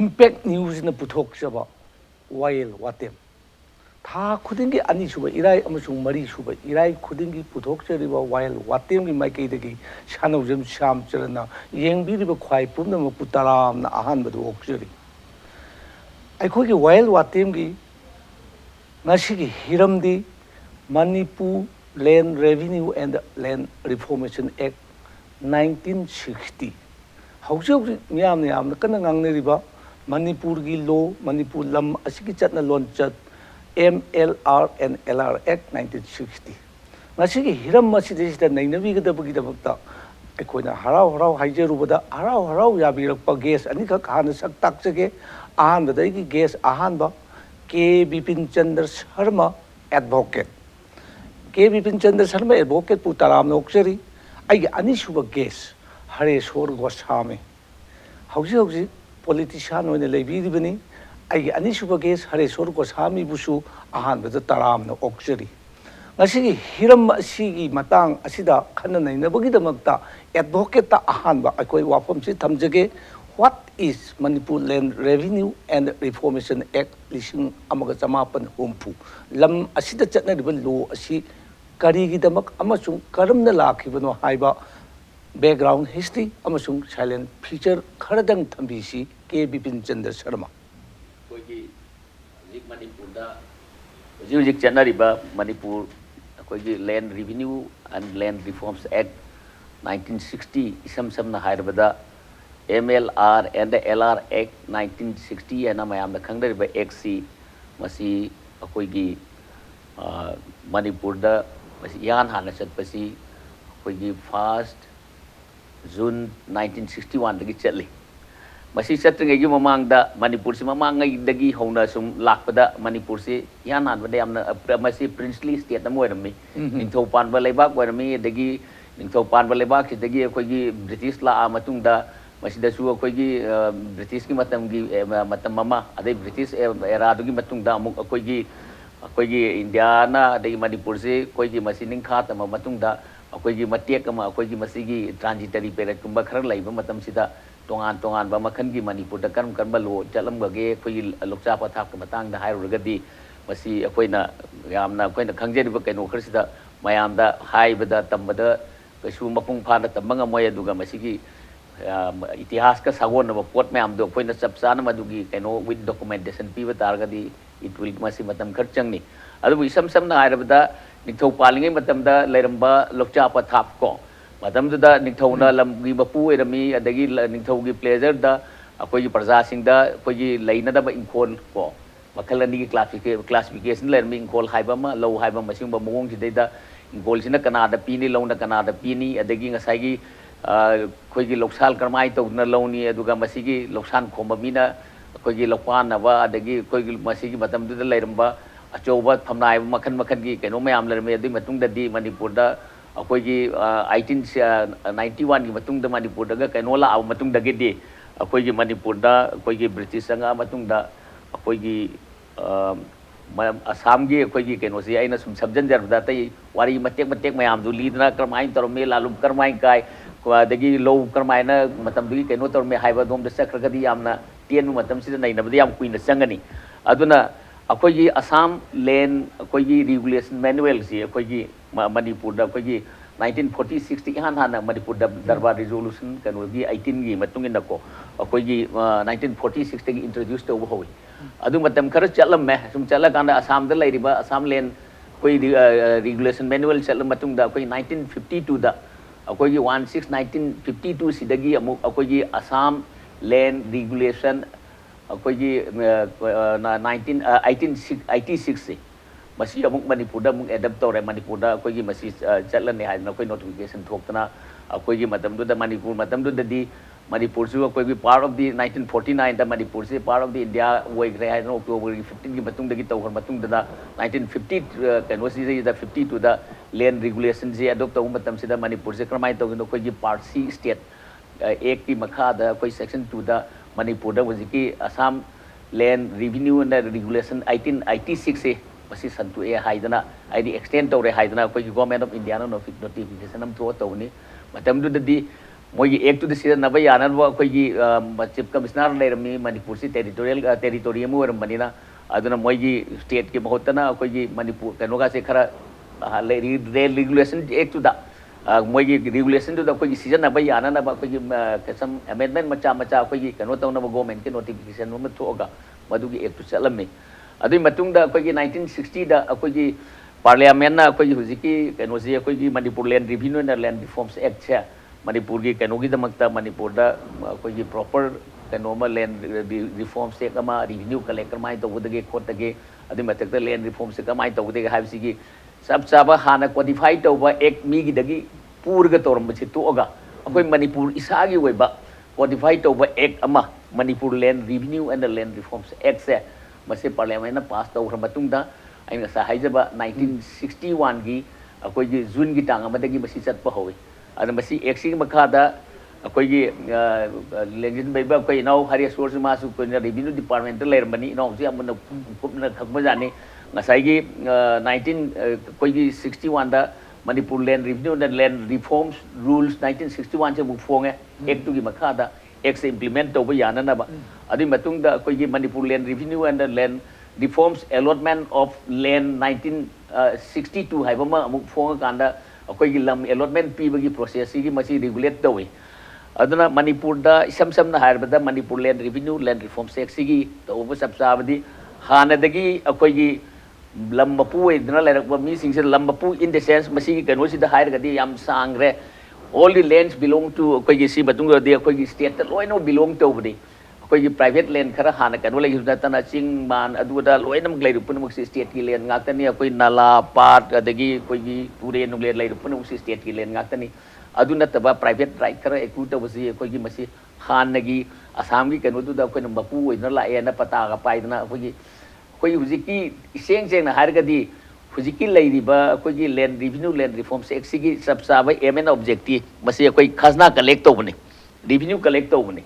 impact news na puthok chaba while watem tha khudingi ani suba irai amasung mari suba irai khudingi puthok chariba while watem gi maikei dagi shanojam sham charana yengbi riba khwai pumna ma putaram na ahan badu okjari akhoi gi while watem gi ngasi gi hiramdi Manipur Land Revenue and Land Reformation Act 1960 haujuk miyam yam kana ngangne riba Manipur gi law Manipur lam asigi chatna lonchat MLR and LR Act 1960 ngasigi hiram masidisida nainabi gadabagi dabakta aikoina harau harau haijerubada harau harau yabirakpa gas anikak hana sak takjage ahan badai gas ahan ba K Bipin Chandra Sharma advocate K Bipin Chandra Sharma advocate putaram noksari ai ani suba gas Hareshwar Goswami hauji politician oine leibiribani ai ani suba gas Hareshwar Goswami busu ahan bada taram na oksari ngasigi hiram asigi matang asida khana nainabagi damakta advocate ta ahan ba akoi wafam si thamjage what is Manipur Land Revenue and Reformation Act lising amaga chamapan humpu lam asida chatna riba law asi karigi damak amasung karamna lakhibano haiba background history amasung silent feature kharadang thambisi K Bipin Chandra Sharma koigi zik Manipur da zik chanariba Manipur koigi Land Revenue and Land Reforms Act 1960 isam samna hairabada MLR and the LR Act 1960 and mayam da khangdariba Act C masi koigi Manipur da masi yan hana chatpasi koigi first June 1961 dagi chatli masi chatringai mamang da Manipur si mamang ngai dagi hona sum lakpada Manipur si yan han bada amna masi princely state na moirami ningthau panba leibak moirami dagi ningthau panba leibak si dagi koigi British la matung da masi da su koigi British ki matam gi matam mama adai British era dugi matung da amuk koigi India na dagi Manipur si koigi masi ningkha tama matung da koigi matek ama koigi masigi transitory period kumba khara laiba matam sida tongan ba makhan gi Manipur da karam karba lo chalam gage koigi lokcha pathak ka matang da hairugadi masi akoina yamna akoina khangjeriba kaino kharsida mayam da haibada tambada kasu mapung phana tambanga moy aduga masigi itihas ka sagon ba pot mayam do akoina chapchana madugi kaino with documentation piba targadi it will masi matam kharchangni adu isam samna hairabada ningthau palingai matamda leiramba lokcha pathap ko matamda ningthauna lamgi bapu erami adagi ningthau gi pleasure da akoi praja singda akoi leina da ba inkol ko makhalani gi classification lermi inkol haiba ma low haiba masing ba mong ji da inkol sina kanada pini launa kanada pini adagi ngasai gi koi gi loksal karmai to na lawni aduga masigi loksan khomba mina koi gi lokpan na ba adagi koi gi masigi matamda leiramba achoba thamnai makhan gi keno mayam lerme adi matung da di Manipur da akoi gi 1891 gi matung da Manipur da keno la aw matung da gi akoi gi Manipur da akoi gi British anga matung da akoi gi Assam gi akoi gi keno si aina sum sabjan jar da tai wari matek mayam du lidna karmai torme lalum karmai kai dagi low karmai na matam du keno torme haiba dom da sakrga di yamna tien matam si nai na badi yam kuina sangani aduna akoigi Assam Land akoigi regulation manual si akoigi Manipur da akoigi 1940-60 han Manipur da darbar resolution kanogi 18 gi matungin nako akoigi 1940-60 gi introduce to hoy adu matam khar chalam me sum chala kanda Assam da lairiba Assam Land koi regulation manual chalam matung da koi 1952 da akoigi 16 1952 sidagi amuk akoigi Assam Land regulation akoigi 1886 masi amuk Manipur da muk adapt tore Manipur da akoigi masi chatlan hai na koi notification thoktana akoigi matam du da Manipur matam du da di Manipur su akoigi part of the 1949 da Manipur se part of the India woi gre hai no October 15 gi matung da gi tawhar matung da 1950 kano si da 52 da land regulation je adopt taw matam se da Manipur se kramai taw no akoigi part C state ek ki makha da koi section 2 da Manipur da wajiki Assam Land Revenue and Regulation 1886 se masi santu e haidana ID extend tawre haidana koi government of India no notification am tho tawni matam du di मोगी एक to this नब यान chief commissioner Laramie Manpur से टेरिटोरियम होरमनीना मोगी state की महोत्तना मनपुर कनोगा से खरा रेगुलेशन एक्ट टू मोगी रेगुलेशन सिजनब यानब सम अमेंडमेंट मचा मचा कनो तौनब गवर्नमेंट के नोटिफिकेशन थोगा मधुगी एक्ट चलमी अदुई 1960 पार्लियामेंट हुजिकी कनोसी अखोगी Manipur land revenue and land reforms act से मणिपुर की कनोगीदमक्ता मणिपुर अखोगी प्रॉपर कनोम land reforms act revenue collect कमाय तौदगे खोटगे अदुई मथक्ता लैंड रिफॉर्म्स कमाय तौदगे हाइबसिगी सब चाब हाना क्वालिफाई तौबा एक मीगीदगी पूरगा तौरमबसे तोगा अखोई मणिपुर इसागी ओइबा क्वालिफाई तौबा एक्ट अमा Manipur land revenue and land reforms act से मसे पार्लियामेंट पास तौर मतुंगदा अइना सा हाइजबा 1961 की अखोई जून की टांग अमदगी मसी चतप होई अद मसी एक्ट मखादा अखोई लेंजिन बैबा अखोई नाउ हरि सोर्स मासु को रेवेन्यू डिपार्टमेंट लेरमनी नाउ जे अमन कुपना खगम जाने ngasai 1961 da Manipur Land Revenue and Land Reforms Rules 1961 se muk fonge act tu gi makha da act se implement to ba yana na ba adi matung da koi gi Manipur Land Revenue and Land Reforms Allotment of Land 1962 hai ba ma muk fonga kanda koi gi lam allotment pi ba gi process gi masi regulate to wi aduna Manipur da isam sam na har ba da Manipur Land Revenue Land Reforms Act gi to ba sab sabadi hana dagi koi gi Lambapu idna lerakba mi singse Lambapu in the sense masi kano si da hire gadi yam sangre all the lands belong to koi gi si batunga de koi gi state loi no belong to bdi koi gi private land khara hana kano le husna tana ching man adu da loi nam glai rupun muk state ki land ngakta ni koi nala part adagi koi gi pure no glai rupun muk state ki land ngakta ni adu nataba private right khara eku to basi koi gi masi hanagi asam gi kano du da koi nambapu idna la ena pata ga paidna koi gi कोई हुजिकी सेंग सेंग हारगदी हुजिकी लेरिबा कोई land revenue land reforms act सिगी सब साबा aim and objective मसी कोई खजना कलेक्ट तौबने रिवेन्यू कलेक्ट तौबने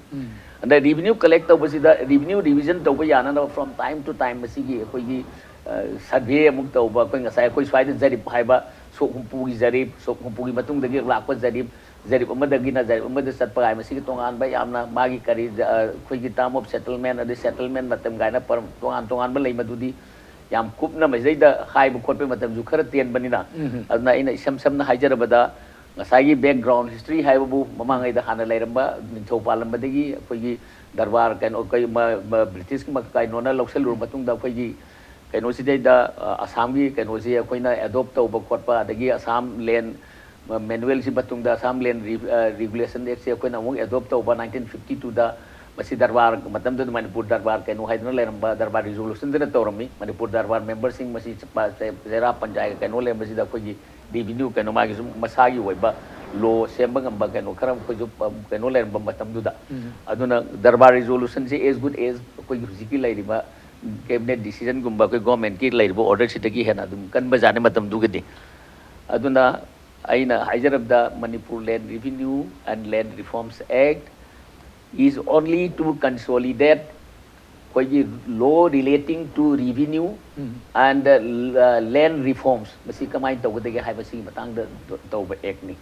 अंदर रिवेन्यू कलेक्ट तौबसिदा रिवेन्यू रिविजन तौबा याना फ्रॉम टाइम टू टाइम मसीगी कोई सर्वे अमुक तौबा कोई ngasa कोई स्वाइद जरिब हाइबा सोखुंपुगी जरिब सोखुंपुगी मतुंग दगी लाखो जरिब जरिब अमदगी ना जरिब अमद सतपा हाइ मसीगी तोंगान बा यामना मागी करी कोई टाइम ऑफ सेटलमेंट अदि सेटलमेंट मतम गायना पर तोंगान तोंगान बा लेइ मदुदी याम कुपना मजैदा हाइब खोटपे मतम जु खर तेन बनिना अदना इन इसम समना हाइजरबदा ngसागी बैकग्राउंड हिस्ट्री हाइबबु ममांगैदा हाना लेरंबा निथौ पालंबदगी कोई दरबार कैन कोई ब्रिटिश की मकाई नोना लौसल रुर मतुंग दा कोई कैनो सिदैदा असम की कैनो से अखोइना एडॉप्ट तौबा खोटपा अदगी असम लैंड मैनुअल से मतुंग दा असम लैंड रेगुलेशन एक्ट से अखोइना अमुक एडॉप्ट तौबा 1952 दा मसी दरबार मतम द मणिपुर दरबार कैनो हाइदना लेरंबा दरबार रिजोल्यूशन दना तौरमी मणिपुर दरबार मेंबर सिंह मसी जेरा पंचायत कैनो ले मसी दा कोई रेवेन्यू कैनो मागी मसागी ओइबा लो सेंबा गंबा कैनो खरम कोई जो कैनो लेरंबा मतम दुदा अदुना दरबार रिजोल्यूशन से एज गुड एज कोई हुजिकी लेरिबा कैबिनेट डिसीजन गुम्बा कोई गवर्नमेंट की लेरिबा ऑर्डर सितगी हेना दुम कन बजाने मतम दुगदे अदुना aina hajarabda Manipur Land Revenue and Land Reforms Act is only to consolidate koi law relating to revenue and land reforms masi kamai tawdege haibasi matang da tawba act ni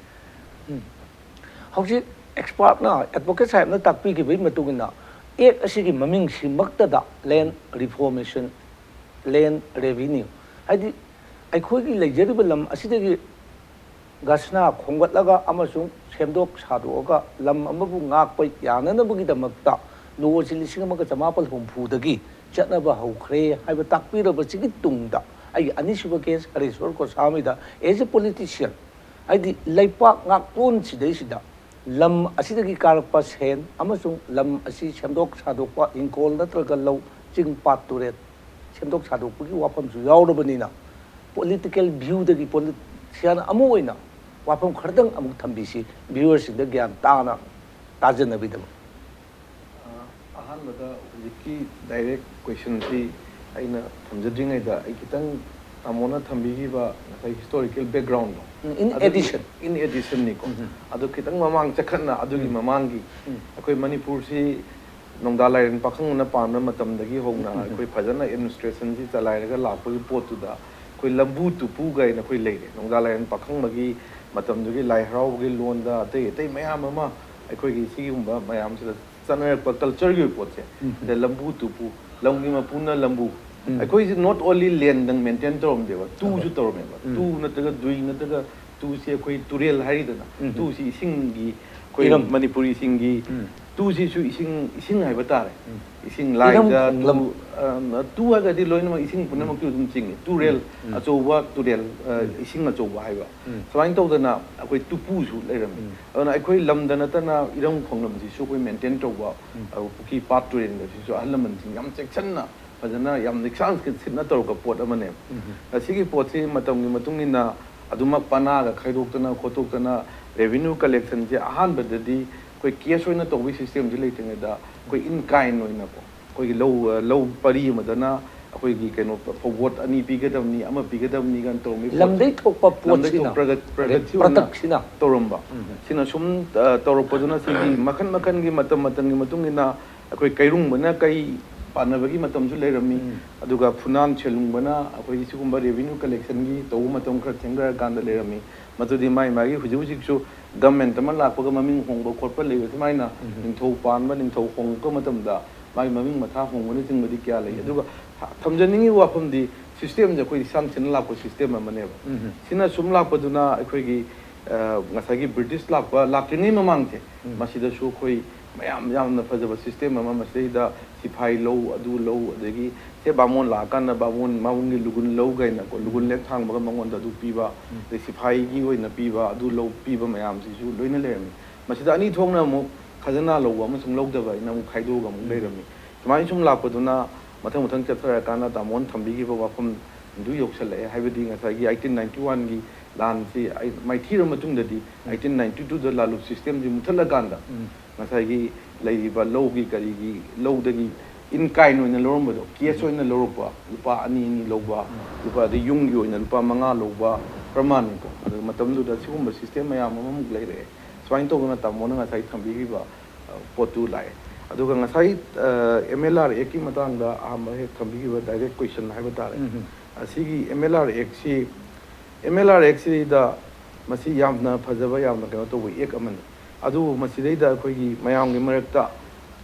hauji expert na advocate sahib na takpi ki bai matugina ek asigi maming simakta da land reformation land revenue hadi aikhoi gi leijeriba lam asidagi gasna khongatlaga amasung semdok sadoga lam amabu ngakpa yananabugidamakta lo silising amaga chamapal humphudagi chatnaba haukhre haiba takpiraba sigi tungda ai anisuba case hariswar ko samida as a politician aidi laipak ngakpon sidai sida lam asidagi karpa sen amasung lam asi semdok sadokwa inkol natraga law ching paturet semdok sadokpugi wapam su yawrabanina political view dagi politician amoina वाफम खरदंग अमुक थंबीसी viewers the ज्ञान ताना ताजनबीदम अहानबदा हुजिकी direct question सी आइना थमजद्रिङैदा आई कितंग तामोना थंबीगिबा नथाइ historical background in addition निको अदु कितंग ममांग चखना अदुगी ममांगी अखोय मणिपुर सी नोंदालायन पाखंगना पामना मतमदगी होगना अखोय फजना administration सी चलायरगा लापगी पोतुदा अखोय लंबू तुपू गाय नखोय लेरे नोंदालायन पाखंगमगी मतमदुगी लाई हरावगी loan दा अतै अतै मयाम अमा ꯑꯩꯈꯣꯏꯒꯤ ꯁꯤꯒꯨꯝꯕ ꯃꯌꯥꯝꯁꯤꯗ ꯆꯠꯅꯔꯛꯄ ꯀꯜꯆꯔꯒꯤ ꯑꯣꯏꯕ ꯄꯣꯠꯁꯦ ꯁꯤꯗ ꯂꯝꯕꯨ ꯇꯨꯄꯨ ꯂꯝꯒꯤ ꯃꯄꯨꯅ ꯂꯝꯕꯨ ꯑꯩꯈꯣꯏꯁꯤ ꯅꯣꯠ ꯑꯣꯟꯂꯤ ꯂꯦꯟꯗꯪ ꯃꯦꯟꯇꯦꯟ ꯇꯧꯔꯝꯗꯦꯕ ꯇꯨꯁꯨ ꯇꯧꯔꯝꯃꯦꯕ ꯇꯨ ꯅꯠꯇ꯭ꯔꯒ ꯗꯨꯏ ꯅꯠꯇ꯭ꯔꯒ ꯇꯨꯁꯤ ꯑꯩꯈꯣꯏ ꯇꯨꯔꯦꯜ ꯍꯥꯏꯔꯤꯗꯅ ꯇꯨꯁꯤ ꯏꯁꯤꯡꯒꯤ ꯑꯩꯈꯣꯏ ꯃꯅꯤꯄꯨꯔꯤꯁꯤꯡꯒꯤ ꯇꯨꯁꯤꯁꯨ ꯏꯁꯤꯡ ꯍꯥꯏꯕ ꯇꯥꯔꯦ ꯏꯁꯤꯡ ꯂꯥꯏꯗ ꯇꯨ ꯍꯥꯏꯔꯒꯗꯤ ꯂꯣꯏꯅꯃꯛ ꯏꯁꯤꯡ ꯄꯨꯝꯅꯃꯛꯇꯨ ꯑꯗꯨꯝ ꯆꯤꯡꯉꯤ ꯇꯨꯔꯦꯜ ꯑꯆꯧꯕ ꯇꯨꯔꯦꯜ ꯏꯁꯤꯡ ꯑꯆꯧꯕ ꯍꯥꯏꯕ ꯁꯨꯃꯥꯏꯅ ꯇꯧꯗꯅ ꯑꯩꯈꯣꯏ ꯇꯨꯄꯨꯁꯨ ꯂꯩꯔꯝꯃꯤ ꯑꯗꯨꯅ ꯑꯩꯈꯣꯏ ꯂꯝꯗ ꯅꯠꯇꯅ ꯏꯔꯝ ꯈꯣꯡꯂꯝꯁꯤꯁꯨ ꯑꯩꯈꯣꯏ ꯃꯦꯟꯇꯦꯟ ꯇꯧꯕ ꯄꯨꯈ꯭ꯔꯤ ꯄꯥꯠ ꯇꯨꯔꯦꯜꯒꯁꯤꯁꯨ ꯑꯍꯜ ꯂꯃꯟꯁꯤꯡ ꯌꯥꯝ ꯆꯦꯛꯁꯤꯟꯅ ꯐꯖꯅ ꯌꯥꯝ ꯅꯤꯛꯁꯥꯡ ꯁꯤꯠꯅ ꯇꯧꯔꯛꯄ ꯄꯣꯠ ꯑꯃꯅꯦꯕ ꯑꯁꯤꯒꯤ ꯄꯣꯠꯁꯤ ꯃꯇꯝꯒꯤ ꯃꯇꯨꯡ ꯏꯟꯅ ꯑꯗꯨꯃꯛ ꯄꯅꯥꯒ ꯈꯥꯏꯗꯣꯛꯇꯅ ꯈꯣꯠꯇꯣꯛꯇꯅ ꯔꯦꯚꯤꯅ꯭ꯌꯨ ꯀꯂꯦꯛꯁꯟꯁꯦ ꯑꯍꯥꯟꯕꯗꯗꯤ ꯑꯩꯈꯣꯏ ꯀꯦꯁ ꯑꯣꯏꯅ ꯇꯧꯕꯒꯤ ꯁꯤꯁꯇꯦꯝꯁꯤ ꯂꯩꯇ꯭ꯔꯤꯉꯩꯗ ꯑꯩꯈꯣꯏ ꯏꯟ ꯀꯥꯏꯟ ꯑꯣꯏꯅꯀꯣ ꯑꯩꯈꯣꯏꯒꯤ ꯂꯧ ꯄꯔꯤ ꯑꯃꯗꯅ ꯑꯩꯈꯣꯏꯒꯤ ꯀꯩꯅꯣ ꯐꯧꯕꯣꯠ 2 ꯄꯤꯒꯗꯕꯅꯤ 1 ꯄꯤꯒꯗꯕꯅꯤ ꯀꯥꯏꯅ ꯇꯧꯔꯝꯃꯤ ꯂꯝꯗꯩ ꯊꯣꯛꯄ ꯄꯣꯠꯁꯤꯅ ꯄ꯭ꯔꯗꯛꯁꯤꯅ ꯇꯧꯔꯝꯕ ꯁꯤꯅ ꯁꯨꯝ ꯇꯧꯔꯛꯄꯗꯨꯅ ꯁꯤꯒꯤ ꯃꯈꯟ ꯃꯈꯟꯒꯤ ꯃꯇꯝꯒꯤ ꯃꯇꯨꯡ ꯏꯟꯅ ꯑꯩꯈꯣꯏ ꯀꯩꯔꯨꯡꯕꯅ ꯀꯩ ꯄꯥꯟꯅꯕꯒꯤ ꯃꯇꯝꯁꯨ ꯂꯩꯔꯝꯃꯤ ꯑꯗꯨꯒ ꯐꯨꯅꯥꯟ ꯁꯦꯂꯨꯡꯕꯅ ꯑꯩꯈꯣꯏꯒꯤ ꯁꯤꯒꯨꯝꯕ ꯔꯦꯚꯤꯅ꯭ꯌꯨ ꯀꯂꯦꯛꯁꯟꯒꯤ ꯇꯧꯕ ꯃꯇꯝ ꯈꯔ ꯊꯦꯡꯅꯔꯀꯥꯟꯗ ꯂꯩꯔꯝꯃꯤ ꯃꯗꯨꯗꯤ ꯃꯥꯒꯤ ꯍꯧꯖꯤꯛꯁꯨ ꯒꯃꯦꯟꯠ ꯑꯃ ꯂꯥꯛꯄꯒ ꯃꯃꯤꯡ ꯍꯣꯡꯕ ꯈꯣꯠꯄ ꯂꯩꯕ ꯁꯨꯃꯥꯏꯅ ꯅꯤꯡꯊꯧ ꯄꯥꯟꯕ ꯅꯤꯡꯊꯧ ꯍꯣꯡꯉꯛꯄ ꯃꯇꯝꯗ ꯃꯥꯒꯤ ꯃꯃꯤꯡ ꯃꯊꯥ ꯍꯣꯡꯕꯅꯆꯤꯡꯕꯗꯤ ꯀꯌꯥ ꯂꯩ ꯑꯗꯨꯒ ꯊꯝꯖꯅꯤꯡꯉꯤ ꯋꯥꯐꯝꯗꯤ ꯁꯤꯁꯇꯦꯝꯁꯦ ꯑꯩꯈꯣꯏ ꯁꯥꯡꯁꯤꯟꯅ ꯂꯥꯛꯄ ꯁꯤꯁꯇꯦꯝ ꯑꯃꯅꯦꯕ ꯁꯤꯅ ꯁꯨꯝ ꯂꯥꯛꯄꯗꯨꯅ ꯑꯩꯈꯣꯏꯒꯤ ꯉꯁꯥꯏꯒꯤ ꯕ꯭ꯔꯤꯇꯤꯁ ꯂꯥꯛꯇ꯭ꯔꯤꯉꯩ ꯃꯃꯥꯡꯁꯦ ꯃꯁꯤꯗꯁꯨ ꯑꯩꯈꯣই ꯌꯥꯝꯅ ꯐꯖꯕ ꯁꯤꯁꯇꯦꯝ ꯑꯃ ꯃꯁꯤꯗꯩꯗ ꯁꯤꯐꯥꯏ ꯂꯧ ꯑꯗꯨ ꯂꯧ ꯑꯗꯒꯤ ꯁꯦ ꯕꯥꯃꯣꯟ ꯂꯥꯛꯑꯀꯥꯟꯗ ꯕꯥꯃꯣꯟꯒꯤ ꯂꯨꯒꯨꯟ ꯂꯧ ꯀꯥꯏꯅꯀꯣ ꯂꯨꯒꯨꯟ ꯂꯦꯛ ꯊꯥꯡꯕꯒ ꯃꯉꯣꯟꯗ ꯑꯗꯨ ꯄꯤꯕ ꯑꯗꯩ ꯁꯤꯐꯥꯏꯒꯤ ꯑꯣꯏꯅ ꯄꯤꯕ ꯑꯗꯨ ꯂꯧ ꯄꯤꯕ ꯃꯌꯥꯝꯁꯤꯁꯨ ꯂꯣꯏꯅ ꯂꯩꯔꯝꯃꯤ ꯃꯁꯤꯗ ꯑꯅꯤ ꯊꯣꯛꯅ ꯑꯃꯨꯛ ꯈꯖꯅꯥ ꯂꯧꯕ ꯑꯃꯁꯨꯡ ꯂꯧꯗꯕ ꯑꯩꯅ ꯑꯃꯨꯛ ꯈꯥꯏꯗꯣꯛꯑꯒ ꯑꯃꯨꯛ ꯂꯩꯔꯝꯃꯤ ꯁꯨꯃꯥꯏꯅ ꯁꯨꯝ ꯂꯥꯛꯄꯗꯨꯅ ꯃꯊꯪ ꯆꯠꯊꯔꯀꯥꯟꯗ ꯇꯥꯃꯣꯅ ꯊꯝꯕꯤꯈꯤꯕ ꯋꯥꯐꯝꯗꯨ ꯌꯧꯁꯜꯂꯛꯑꯦ ꯍꯥꯏꯕꯗꯤ ꯉꯁꯥꯏꯒꯤ 1891ꯒꯤ ꯂꯥꯟꯁꯤ ꯃꯥꯏꯊꯤꯔ ꯃꯇꯨꯡꯗꯗꯤ 1892ꯗ ꯂꯥꯂꯨꯞ ꯁꯤꯁꯇꯦꯝꯁꯤ ꯃꯨꯊꯠꯂꯀꯥꯟꯗ ꯉꯁꯥꯏꯒꯤ ꯂꯩꯔꯤꯕ ꯂꯧꯒꯤ ꯀꯔꯤꯒꯤ ꯂꯧꯗꯒꯤ ꯏꯟ ꯀꯥꯏꯟ ꯑꯣꯏꯅ ꯂꯧꯔꯝꯕꯗꯣ ꯀꯦꯁ ꯑꯣꯏꯅ ꯂꯧꯔꯛꯄ ꯂꯨꯄꯥ 2 ꯂꯧꯕ ꯂꯨꯄꯥ ꯑꯗꯩ ꯌꯨꯝꯒꯤ ꯑꯣꯏꯅ ꯂꯨꯄꯥ 5 ꯂꯧꯕ ꯄ꯭ꯔꯃꯥꯟꯅꯤꯀꯣ ꯑꯗꯨ ꯃꯇꯝꯗꯨꯗ ꯁꯤꯒꯨꯝꯕ ꯁꯤꯁꯇꯦꯝ ꯃꯌꯥꯝ ꯑꯃꯃꯨꯛ ꯂꯩꯔꯛꯑꯦ ꯁꯨꯃꯥꯏꯅ ꯇꯧꯗꯅ ꯇꯥꯃꯣꯅ ꯉꯁꯥꯏ ꯊꯝꯕꯤꯈꯤꯕ ꯄꯣꯠꯇꯨ ꯂꯥꯛꯑꯦ ꯑꯗꯨꯒ ꯉꯁꯥꯏ MLR Actꯀꯤ ꯃꯇꯥꯡꯗ ꯑꯍꯥꯟꯕ ꯍꯦꯛ ꯊꯝꯕꯤꯈꯤꯕ ꯗꯥꯏꯔꯦꯛ ꯀ꯭ꯋꯦꯁꯟ ꯍꯥꯏꯕ ꯇꯥꯔꯦ ꯑꯁꯤꯒꯤ MLR Actꯁꯤꯗ ꯃꯁꯤ ꯌꯥꯝꯅ ꯐꯖꯕ ꯌꯥꯝꯅ ꯀꯩꯅꯣ ꯇꯧꯕ ꯑꯦꯛ ꯑꯃꯅꯤ ꯑꯗꯨꯕꯨ ꯃꯁꯤꯗꯩꯗ ꯑꯩꯈꯣꯏꯒꯤ ꯃꯌꯥꯝꯒꯤ ꯃꯔꯛꯇ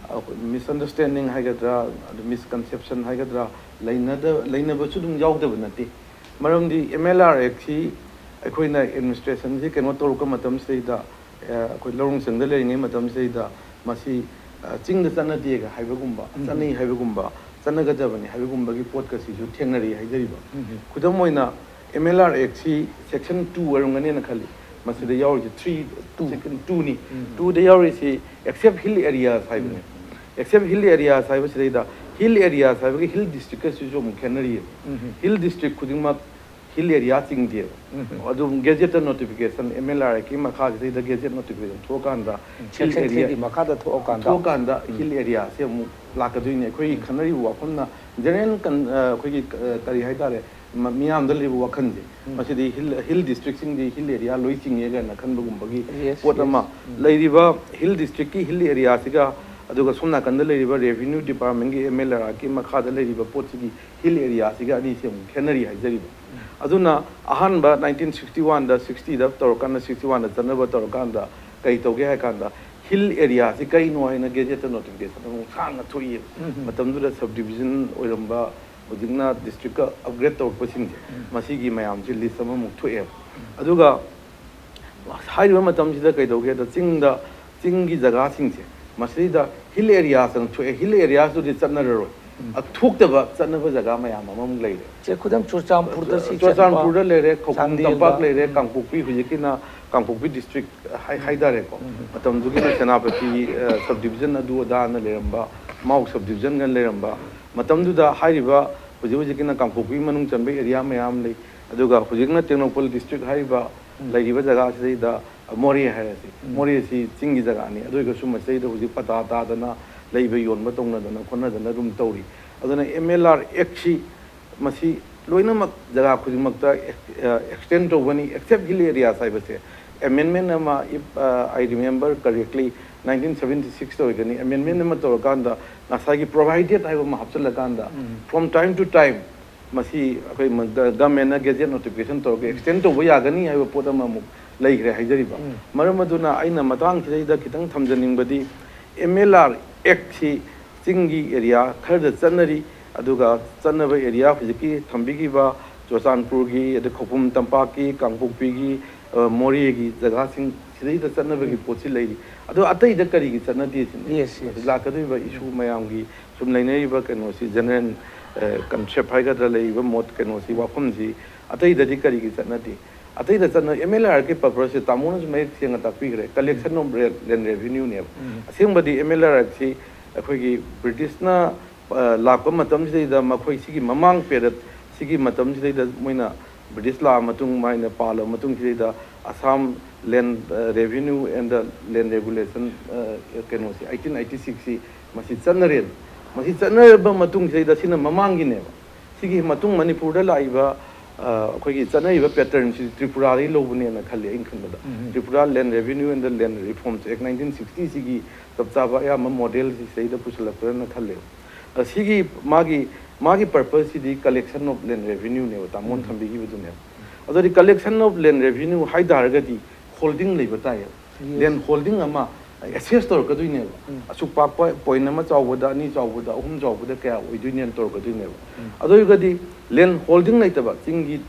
ꯃꯤꯁꯑꯟꯗꯔꯁꯇꯦꯟꯗꯤꯡ ꯍꯥꯏꯒꯗ꯭ꯔꯥ ꯃꯤꯁꯀꯟꯁꯦꯞꯁꯟ ꯍꯥꯏꯒꯗ꯭ꯔꯥ ꯂꯩꯅꯕꯁꯨ ꯑꯗꯨꯝ ꯌꯥꯎꯗꯕ ꯅꯠꯇꯦ ꯃꯔꯝꯗꯤ MLR Actꯁꯤ ꯑꯩꯈꯣꯏꯅ ꯑꯦꯗꯃꯤꯅꯤꯁꯇ꯭ꯔꯦꯁꯟꯁꯤ ꯀꯩꯅꯣ ꯇꯧꯔꯛꯄ ꯃꯇꯝꯁꯤꯗꯩꯗ ꯑꯩꯈꯣꯏ ꯂꯧꯔꯣꯡꯁꯪꯗ ꯂꯩꯔꯤꯉꯩ ꯃꯇꯝꯁꯤꯗꯩꯗ ꯃꯁꯤ ꯆꯤꯡꯗ ꯆꯠꯅꯗꯦꯒ ꯍꯥꯏꯕꯒꯨꯝꯕ ꯆꯠꯅꯩ ꯍꯥꯏꯕꯒꯨꯝꯕ ꯆꯠꯅꯒꯗꯕꯅꯤ ꯍꯥꯏꯕꯒꯨꯝꯕꯒꯤ ꯄꯣꯠꯀꯁꯤꯁꯨ ꯊꯦꯡꯅꯔꯤ ꯍꯥꯏꯖꯔꯤꯕ ꯈꯨꯗꯝ ꯑꯣꯏꯅ MLR Actꯁꯤ ꯁꯦꯛꯁꯟ 2 ꯑꯣꯏꯔꯝꯒꯅꯦꯅ ꯈꯜꯂꯤ ꯃꯁꯤꯗ ꯌꯥꯎꯔꯤꯁꯤ 2ꯅꯤ 2ꯗ ꯌꯥꯎꯔꯤꯁꯤ ꯑꯦꯛꯁꯦꯞ ꯍꯤꯜ ꯑꯦꯔꯤꯌꯥꯁ ꯍꯥꯏꯕꯅꯤ ꯑꯦꯛꯁꯦꯞ ꯍꯤꯜ ꯑꯦꯔꯤꯌꯥꯁ ꯍꯥꯏꯕꯁꯤꯗꯩꯗ ꯍꯤꯜ ꯑꯦꯔꯤꯌꯥꯁ ꯍꯥꯏꯕꯒꯤ ꯍꯤꯜ ꯗꯤꯁꯇ꯭ꯔꯤꯛꯀꯁꯤꯁꯨ ꯑꯃꯨꯛ ꯈꯦꯠꯅꯔꯤꯌꯦꯕ ꯍꯤꯜ ꯗꯤꯁꯇ꯭ꯔꯤꯛ ꯈꯨꯗꯤꯡꯃꯛ हिल एरिया चिंगदेव अदुम गेजेट नोटिफिकेशन MLR की मखा से गेजेट नोटिफिकेशन थोकांदा हिल एरिया मखादा थोकांदा हिल एरिया से मु लाकदुइने कोई खनरी वाफमना जनरल कोई करी हाइतारे मियाम दलिब वखनजे मसिदि हिल डिस्ट्रिक्ट सिंगदि हिल एरिया लोइ चिंगेगा नखनबगुंबगी पोटमा लैरिबा हिल डिस्ट्रिक्ट की हिल एरिया सिगा अदुगा सोमना कंद लैरिबा रेवेन्यू डिपार्टमेंट की MLR की मखादा लैरिबा पोटसिगी हिल एरिया सिगा अनि से खेनरी हाइजरिबा अदुना अहनबा 1961 दा 60 दा तौरकांदा 61 दा तनबा तौरकांदा कई तौगे है कांदा हिल एरिया से कई नो है गेजेट नोटिफिकेशन सांग थोई मतमदुदा सब डिवीजन ओइरंबा होजिंगना डिस्ट्रिक्ट का अपग्रेड तौरपसिंजे मसीगी मयाम से लिस्ट अमा मुक थोए अदुगा हाइरिबा मतमसिदा कई तौगे दा चिंगी जगह सिंसे मसीदा हिल एरिया संग थोए हिल एरिया सु दि चनररो अथोक्तबा चनबा जगह मयाम अमम लैरे चे खुदम चुरचानपुर लेरे खोखम तंपाक लेरे कांगपोकपी हुजिकिना कांगपोकपी डिस्ट्रिक्ट हाइदारे को मतम दुगिना सेनापति सब डिवीजन अदु Adana लेरंबा Maui sub division gun लेरंबा मतम दुदा हाइरिबा हुजिकिना कांगपोकपी मनुंग चनबे एरिया मयाम ले अदुगा हुजिकिना टेक्नोपोल डिस्ट्रिक्ट हाइबा लैरिबा जगह सिदा मोरिया हाइसी मोरिया सी चिंगी जगह नि अदुगा सुम सैदा हुजि पता तादना लैबे योनबा तोंगनादना खोनादना रुम तौरी अदुना MLR Act सी मसी लोइनमक जगह खुदिमकता एक्सटेंड तौबनी एक्सेप्ट हिल एरिया साइबसे amendment ama if I remember correctly 1976 तौगनी amendment ama तौरकांदा नासागी provided है वो हप्सलकांदा from time to time मसी गवर्नमेंट गेजेट नोटिफिकेशन तौगे एक्सटेंड तौब यागनी है वो पोत अमा ꯂꯩꯈ꯭ꯔꯦ ꯍꯥꯏꯖꯔꯤꯕ ꯃꯔꯝ ꯑꯗꯨꯅ ꯑꯩꯅ ꯃꯇꯥꯡꯁꯤꯗꯩꯗ ꯈꯤꯇꯪ ꯊꯝꯖꯅꯤꯡꯕꯗꯤ MLR ꯑꯦꯛꯁꯤ ꯆꯤꯡꯒꯤ ꯑꯦꯔꯤꯌꯥ ꯈꯔꯗ ꯆꯠꯅꯔꯤ ꯑꯗꯨꯒ ꯆꯠꯅꯕ ꯑꯦꯔꯤꯌꯥ ꯍꯧꯖꯤꯛꯀꯤ ꯊꯝꯕꯤꯈꯤꯕ ꯆꯨꯔꯆꯥꯟꯄꯨꯔꯒꯤ ꯑꯗꯩ ꯈꯧꯄꯨꯝ ꯇꯝꯄꯥꯛꯀꯤ ꯀꯥꯡꯄꯣꯛꯄꯤꯒꯤ ꯃꯣꯔꯦꯒꯤ ꯖꯒꯥꯁꯤꯡ ꯁꯤꯗꯩꯗ ꯆꯠꯅꯕꯒꯤ ꯄꯣꯠꯁꯤ ꯂꯩꯔꯤ ꯑꯗꯣ ꯑꯇꯩꯗ ꯀꯔꯤꯒꯤ ꯆꯠꯅꯗꯦ ꯁꯤꯅꯤ ꯂꯥꯛꯀꯗꯧꯔꯤꯕ ꯏꯁꯨ ꯃꯌꯥꯝꯒꯤ ꯁꯨꯝ ꯂꯩꯅꯔꯤꯕ ꯀꯩꯅꯣꯁꯤ ꯖꯦꯅꯔꯦꯜ ꯀꯟꯁꯦꯞ ꯍꯥꯏꯒꯗ꯭ꯔꯥ ꯂꯩꯔꯤꯕ ꯃꯣꯠ ꯀꯩꯅꯣꯁꯤ ꯋꯥꯐꯝꯁꯤ ꯑꯇꯩꯗꯗꯤ ꯀꯔꯤꯒꯤ ꯆꯠꯅꯗꯦ ꯑꯇꯩꯗ ꯆꯠꯅ MLRꯒꯤ ꯄꯔꯄꯁꯁꯤ ꯇꯥꯃꯣꯅꯁꯨ ꯃꯌꯦꯛ ꯁꯦꯡꯅ ꯇꯥꯛꯄꯤꯈ꯭ꯔꯦ ꯀꯂꯦꯛꯁꯟ ꯑꯣꯐ ꯂꯦꯟ ꯔꯦꯚꯤꯅ꯭ꯌꯨꯅꯦꯕ ꯑꯁꯦꯡꯕꯗꯤ MLRꯁꯤ ꯑꯩꯈꯣꯏꯒꯤ ꯕ꯭ꯔꯤꯇꯤꯁꯅ ꯂꯥꯛꯄ ꯃꯇꯝꯁꯤꯗꯩꯗ ꯃꯈꯣꯏ ꯁꯤꯒꯤ ꯃꯃꯥꯡ ꯄꯦꯔꯠ ꯁꯤꯒꯤ ꯃꯇꯝꯁꯤꯗꯩꯗ ꯃꯣꯏꯅ ꯕ꯭ꯔꯤꯇꯤꯁ ꯂꯥꯛꯑ ꯃꯇꯨꯡ ꯃꯥꯏꯅ ꯄꯥꯜꯂꯕ ꯃꯇꯨꯡꯁꯤꯗꯩꯗ ꯑꯁꯥꯝ ꯂꯦꯟ ꯔꯦꯚꯤꯅ꯭ꯌꯨ ꯑꯦꯟ ꯗ ꯂꯦꯟ ꯔꯦꯒꯨꯂꯦꯁꯟ ꯀꯩꯅꯣꯁꯤ 1886ꯁꯤ ꯃꯁꯤ ꯆꯠꯅꯔꯦ ꯃꯁꯤ ꯆꯠꯅꯔꯕ ꯃꯇꯨꯡꯁꯤꯗꯩꯗ ꯁꯤꯅ ꯃꯃꯥꯡꯒꯤꯅꯦꯕ ꯁꯤꯒꯤ ꯃꯇꯨꯡ ꯃꯅꯤꯄꯨꯔꯗ ꯂꯥꯛꯏꯕ ꯑꯩꯈꯣꯏꯒꯤ ꯆꯠꯅꯔꯤꯕ ꯄꯦꯇꯔꯟꯁꯤ ꯇ꯭ꯔꯤꯄꯨꯔꯥꯗꯒꯤ ꯂꯧꯕꯅꯦꯅ ꯈꯜꯂꯤ ꯑꯩꯅ ꯈꯟꯕꯗ ꯇ꯭ꯔꯤꯄꯨꯔꯥ ꯂꯦꯟ ꯔꯦꯚꯤꯅ꯭ꯌꯨ ꯑꯦꯟ ꯗ ꯂꯦꯟ ꯔꯤꯐꯣꯔꯝꯁ ꯑꯦꯛ 1960ꯁꯤꯒꯤ ꯆꯞ ꯆꯥꯕ ꯑꯌꯥꯝꯕ ꯃꯣꯗꯦꯜꯁꯤ ꯁꯤꯗꯩꯗ ꯄꯨꯁꯤꯜꯂꯛꯄ꯭ꯔꯅ ꯈꯜꯂꯦ ꯁꯤꯒꯤ ꯃꯥꯒꯤ ꯄꯔꯄꯁꯁꯤꯗꯤ ꯀꯂꯦꯛꯁꯟ ꯑꯣꯐ ꯂꯦꯟ ꯔꯦꯚꯤꯅ꯭ꯌꯨꯅꯦꯕ ꯇꯥꯃꯣꯅ ꯊꯝꯕꯤꯈꯤꯕꯗꯨꯅꯦꯕ ꯑꯗꯨꯗꯤ ꯀꯂꯦꯛꯁꯟ ꯑꯣꯐ ꯂꯦꯟ ꯔꯦꯚꯤꯅ꯭ꯌꯨ ꯍꯥꯏꯇꯥꯔꯒꯗꯤ ꯍꯣꯜꯗꯤꯡ ꯂꯩꯕ ꯇꯥꯏꯌꯦꯕ ꯂꯦꯟ ꯍꯣꯜꯗꯤꯡ ꯑꯃ ꯑꯦꯁꯦꯁ ꯇꯧꯔꯛꯀꯗꯣꯏꯅꯦꯕ ꯑꯁꯨꯛ ꯄꯥꯛꯄ ꯄꯣꯏꯟ ꯑꯃ ꯆꯥꯎꯕꯗ ꯑꯅꯤ ꯆꯥꯎꯕꯗ ꯑꯍꯨꯝ ꯆꯥꯎꯕꯗ ꯀꯌꯥ ꯑꯣꯏꯗꯣꯏꯅꯦꯅ ꯇꯧꯔꯛꯀꯗꯣꯏꯅꯦꯕ ꯑꯗꯨ ꯑꯣꯏꯔꯒꯗꯤ ꯂꯦꯟ ꯍꯣꯜꯗꯤꯡ ꯂꯩꯇꯕ ꯆꯤꯡꯒꯤ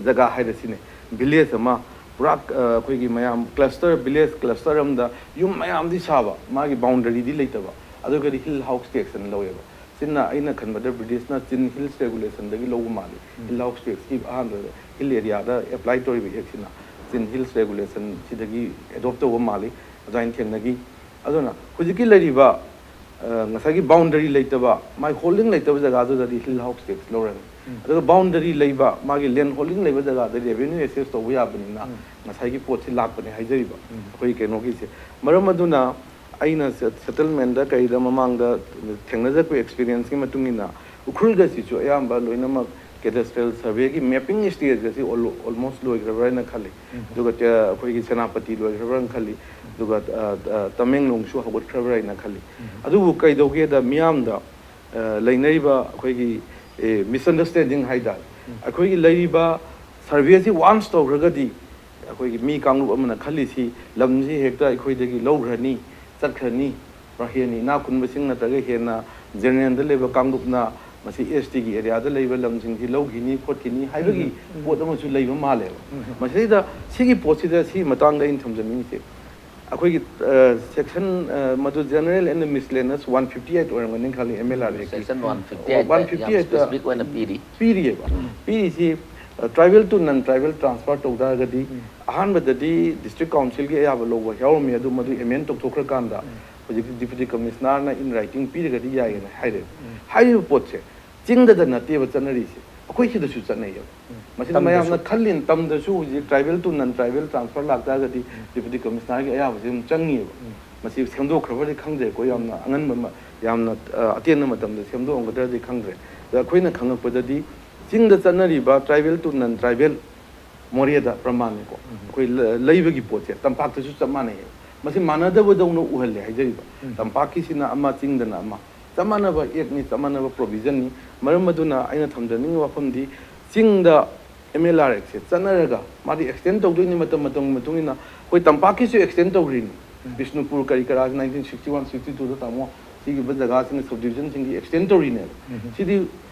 ꯖꯒꯥ ꯍꯥꯏꯔꯁꯤꯅꯦ ꯚꯤꯂꯦꯖ ꯑꯃ ꯄꯨꯔꯥ ꯑꯩꯈꯣꯏꯒꯤ ꯃꯌꯥꯝ ꯀ꯭ꯂꯁꯇꯔ ꯚꯤꯂꯦꯖ ꯀ꯭ꯂꯁꯇꯔ ꯑꯃꯗ ꯌꯨꯝ ꯃꯌꯥꯝꯗꯤ ꯁꯥꯕ ꯃꯥꯒꯤ ꯕꯥꯎꯟꯗꯔꯤꯗꯤ ꯂꯩꯇꯕ ꯑꯗꯨꯒꯗꯤ ꯍꯤꯜ ꯍꯥꯎꯁ ꯇꯦꯛꯁ ꯑꯅ ꯂꯧꯋꯦꯕ ꯁꯤꯅ ꯑꯩꯅ ꯈꯟꯕꯗ ꯕ꯭ꯔꯤꯇꯤꯁꯅ ꯆꯤꯟ ꯍꯤꯜꯁ ꯔꯦꯒꯨꯂꯦꯁꯟꯗꯒꯤ ꯂꯧꯕ ꯃꯥꯜꯂꯤ ꯍꯤꯜ ꯍꯥꯎꯁ ꯇꯦꯛꯁꯀꯤ ꯑꯍꯥꯟꯕꯗ ꯍꯤꯜ ꯑꯦꯔꯤꯌꯥꯗ ꯑꯦꯄ꯭ꯂꯥꯏ ꯇꯧꯔꯤꯕ ꯑꯦꯛꯁꯤꯅ ꯆꯤꯟ ꯍꯤꯜꯁ ꯔꯦꯒꯨꯂꯦꯁꯟ ꯁꯤꯗꯒꯤ ꯑꯦꯗꯣꯞ ꯇꯧꯕ ꯃꯥꯜꯂꯤ ꯑꯗꯨꯃꯥꯏꯅ ꯊꯦꯡꯅꯈꯤ ꯑꯗꯨꯅ ꯍꯧꯖꯤꯛꯀꯤ ꯂꯩꯔꯤꯕ ꯉꯁꯥꯏꯒꯤ ꯕꯥꯎꯟꯗꯔꯤ ꯂꯩꯇꯕ ꯃꯥꯒꯤ ꯍꯣꯜꯗꯤꯡ ꯂꯩꯇꯕ ꯖꯒꯥꯗꯨꯗꯗꯤ ꯍꯤꯜ ꯍꯥꯎꯁ ꯇꯦꯛꯁ ꯂꯧꯔꯅꯤ ꯑꯗꯨꯒ ꯕꯥꯎꯟꯗꯔꯤ ꯂꯩꯕ ꯃꯥꯒꯤ ꯂꯦꯟ ꯍꯣꯜꯗꯤꯡ ꯂꯩꯕ ꯖꯒꯥꯗ ꯔꯦꯚꯤꯅ꯭ꯌू ꯑꯦꯁꯦꯁ ꯇꯧꯕ ꯌꯥꯕꯅꯤꯅ ꯉꯁꯥꯏꯒꯤ ꯄꯣꯠꯁꯤ ꯂꯥꯛꯄꯅꯦ ꯍꯥꯏꯖꯔꯤꯕ ꯑꯩꯈꯣꯏ ꯀꯩꯅꯣꯒꯤꯁꯦ ꯃꯔꯝ ꯑꯗꯨꯅ ꯑꯩꯅ ꯁꯦꯇꯜꯃꯦꯟꯗ ꯀꯩꯗ ꯃꯃꯥꯡꯗ ꯊꯦꯡꯅꯖꯔꯛꯄ ꯑꯦꯛꯁꯄꯤꯔꯤꯌꯦꯟꯁꯀꯤ ꯃꯇꯨꯡ ꯏꯟꯅ ꯎꯈ꯭ꯔꯨꯜꯒꯁꯤꯁꯨ ꯑꯌꯥꯝꯕ ꯂꯣꯏꯅꯃꯛ ꯀꯦꯗꯦꯁꯇ꯭ꯔꯦꯜ ꯁꯔꯚꯦꯒꯤ ꯃꯦꯞꯄꯤꯡ ꯁ꯭ꯇꯦꯖꯒꯁꯤ ꯑꯣꯜꯃꯣꯁ ꯂꯣꯏꯈ꯭ꯔꯕ꯭ꯔꯥ ꯍꯥꯏꯅ ꯈꯜꯂꯤ ꯑꯗꯨꯒ ꯑꯩꯈꯣꯏꯒꯤ ꯁꯦꯅꯥꯄꯇꯤ ꯂꯣꯏꯈ꯭ꯔꯕ꯭ꯔꯥ ꯈꯜꯂꯤ ꯑꯗꯨꯒ ꯇꯃꯦꯡꯂꯣꯡꯁꯨ ꯍꯧꯒꯠꯈ꯭ꯔꯕ꯭ꯔꯥ ꯍꯥꯏꯅ ꯈꯜꯂꯤ ꯑꯗꯨꯕꯨ ꯀꯩꯗꯧꯒꯦꯗ ꯃꯤꯌꯥꯝꯗ ꯂꯩꯅꯔꯤꯕ ꯑꯩꯈꯣꯏꯒꯤ ꯃꯤꯁꯑꯟꯗꯔꯁꯇꯦꯟꯗꯤꯡ ꯍꯥꯏꯇꯥꯔꯦ ꯑꯩꯈꯣꯏꯒꯤ ꯂꯩꯔꯤꯕ ꯁꯔꯚꯦꯁꯤ ꯋꯥꯟꯁ ꯇꯧꯈ꯭ꯔꯒꯗꯤ ꯑꯩꯈꯣꯏꯒꯤ ꯃꯤ ꯀꯥꯡꯂꯨꯞ ꯑꯃꯅ ꯈꯜꯂꯤꯁꯤ ꯂꯝꯁꯤ ꯍꯦꯛꯇ ꯑꯩꯈꯣꯏꯗꯒꯤ ꯂꯧꯈ꯭ꯔꯅꯤ ꯆꯠꯈ꯭ꯔꯅꯤ ꯍꯦꯟꯅ ꯏꯅꯥꯛ ꯈꯨꯟꯕꯁꯤꯡ ꯅꯠꯇ꯭ꯔꯒ ꯍꯦꯟꯅ ꯖꯦꯅꯔꯦꯜꯗ ꯂꯩꯕ ꯀꯥꯡꯂꯨꯞꯅ ꯃꯁꯤ STꯒꯤ ꯑꯦꯔꯤꯌꯥꯗ ꯂꯩꯕ ꯂꯝꯁꯤꯡꯁꯤ ꯂꯧꯈꯤꯅꯤ ꯈꯣꯠꯈꯤꯅꯤ ꯍꯥꯏꯕꯒꯤ ꯄꯣꯠ ꯑꯃꯁꯨ ꯂꯩꯕ ꯃꯥꯜꯂꯦꯕ ꯃꯁꯤꯗ ꯁꯤꯒꯤ ꯄꯣꯠꯁꯤꯗ ꯁꯤ ꯃꯇꯥꯡꯗ ꯑꯩꯅ ꯊꯝꯖꯅꯤꯡꯉꯤꯁꯦ ꯑꯩꯈꯣꯏꯒꯤ ꯁꯦꯛꯁꯟ ꯃꯗꯨ ꯖꯦꯅꯔꯦꯜ ꯑꯦꯟड ꯃꯤꯁꯂꯦꯅꯁ 158 ꯑꯣꯏꯔꯝꯒꯅꯤ ꯈꯜꯂꯤ MLR ꯁꯦꯛꯁꯟ 158 ꯄꯤꯔꯤꯌꯦꯕ ꯄꯤꯔꯤꯁꯤ ꯇ꯭ꯔꯥꯏꯕꯦꯜ ꯇꯨ ꯅꯟ ꯇ꯭ꯔꯥꯏꯕꯦꯜ ꯇ꯭ꯔꯥꯟꯁꯐꯔ ꯇꯧ ꯇꯥꯔꯒꯗꯤ ꯑꯍꯥꯟꯕꯗꯗꯤ ꯗꯤꯁꯇ꯭ꯔꯤꯛ ꯀꯥꯎꯟꯁꯤꯜꯒꯤ ꯑꯌꯥꯕ ꯂꯧꯕ ꯌꯥꯎꯔꯝꯃꯤ ꯑꯗꯨ ꯃꯗꯨ ꯑꯦꯃꯦꯟ ꯇꯧꯊꯣꯛꯈ꯭ꯔꯀꯥꯟꯗ ꯍꯧꯖꯤꯛꯇꯤ ꯗꯤꯄꯨꯇꯤ ꯀꯃꯤꯁꯅꯔꯅ ꯏꯟ ꯔꯥꯏꯇꯤꯡ ꯄꯤꯔꯒꯗꯤ ꯌꯥꯏꯌꯦꯅ ꯍꯥꯏꯔꯦꯕ ꯍꯥꯏꯔꯤꯕ ꯄꯣꯠꯁꯦ ꯆꯤꯡꯗꯗ ꯅꯠꯇꯦꯕ ꯆꯠꯅꯔꯤꯁꯦ ꯑꯩꯈꯣꯏ ꯁꯤꯗꯁꯨ ꯆꯠꯅꯩꯌꯦꯕ ꯃꯁꯤꯗ ꯃꯌꯥꯝꯅ ꯈꯜꯂꯤ ꯇꯝꯗꯁꯨ ꯍꯧꯖꯤꯛ ꯇ꯭ꯔꯥꯏꯕꯦꯜ ꯇꯨ ꯅꯟ ꯇ꯭ꯔꯥꯏꯕꯦꯜ ꯇ꯭ꯔꯥꯟꯁꯐꯔ ꯂꯥꯛꯇꯥꯔꯒꯗꯤ ꯗꯤꯄꯨꯇꯤ ꯀꯃꯤꯁꯅꯔꯒꯤ ꯑꯌꯥꯕꯁꯦ ꯑꯗꯨꯝ ꯆꯪꯉꯦꯕ ꯃꯁꯤ ꯁꯦꯝꯗꯣꯛꯈ꯭ꯔꯕꯗꯤ ꯈꯪꯗ꯭ꯔꯦꯀꯣ ꯌꯥꯝꯅ ꯑꯉꯟꯕ ꯌꯥꯝꯅ ꯑꯇꯦꯟꯕ ꯃꯇꯝꯗ ꯁꯦꯝꯗꯣꯛꯑꯝꯒꯗ꯭ꯔꯗꯤ ꯈꯪꯗ꯭ꯔꯦ ꯑꯗ ꯑꯩꯈꯣꯏꯅ ꯈꯪꯉꯛꯄꯗꯗꯤ ꯆꯤꯡꯗ ꯆꯠꯅꯔꯤꯕ ꯇ꯭ꯔꯥꯏꯕꯦꯜ ꯇꯨ ꯅꯟ ꯇ꯭ꯔꯥꯏꯕꯦꯜ ꯃꯣꯔꯦꯗ ꯄ꯭ꯔꯃꯥꯟꯅꯤꯀꯣ ꯑꯩꯈꯣꯏ ꯂꯩꯕꯒꯤ ꯄꯣꯠꯁꯦ ꯇꯝꯄꯥꯛꯇꯁꯨ ꯆꯞ ꯃꯥꯟꯅꯩꯌꯦꯕ ꯃꯁꯤ ꯃꯥꯟꯅꯗꯕꯗꯧꯅ ꯎꯍꯜꯂꯦ ꯍꯥꯏꯖꯔꯤꯕ ꯇꯝꯄꯥꯛꯀꯤꯁꯤꯅ ꯑꯃ ꯆꯤꯡꯗꯅ ꯑꯃ ꯆꯞ ꯃꯥꯟꯅꯕ ꯑꯦꯛꯅꯤ ꯆꯞ ꯃꯥꯟꯅꯕ ꯄ꯭ꯔꯣꯚꯤꯖꯟꯅꯤ ꯃꯔꯝ ꯑꯗꯨꯅ ꯑꯩꯅ ꯊꯝꯖꯅꯤꯡꯕ ꯋꯥꯐꯝꯗꯤ ꯆꯤꯡꯗ MLR ꯑꯦꯛꯁꯦ ꯆꯠꯅꯔꯒ ꯃꯥꯗꯤ ꯑꯦꯛꯁꯇꯦꯟ ꯇꯧꯗꯣꯏꯅꯤ ꯃꯇꯝꯒꯤ ꯃꯇꯨꯡ ꯏꯟꯅ ꯑꯩꯈꯣꯏ ꯇꯝꯄꯥꯛꯀꯤꯁꯨ ꯑꯦꯛꯁꯇꯦꯟ ꯇꯧꯈ꯭ꯔꯤꯅꯤ ꯕꯤꯁꯅꯨꯄꯨꯔ ꯀꯔꯤ ꯀꯔꯥ 1961 62ꯗ ꯇꯥꯃꯣ ꯁꯤꯒꯤꯕ ꯖꯒꯥꯁꯤꯡ ꯁꯕ ꯗꯤꯕꯤꯖꯟꯁꯤꯡꯒꯤ ꯑꯦꯛꯁꯇꯦꯟ ꯇꯧꯔꯤꯅꯦꯕ ꯁꯤꯗꯤ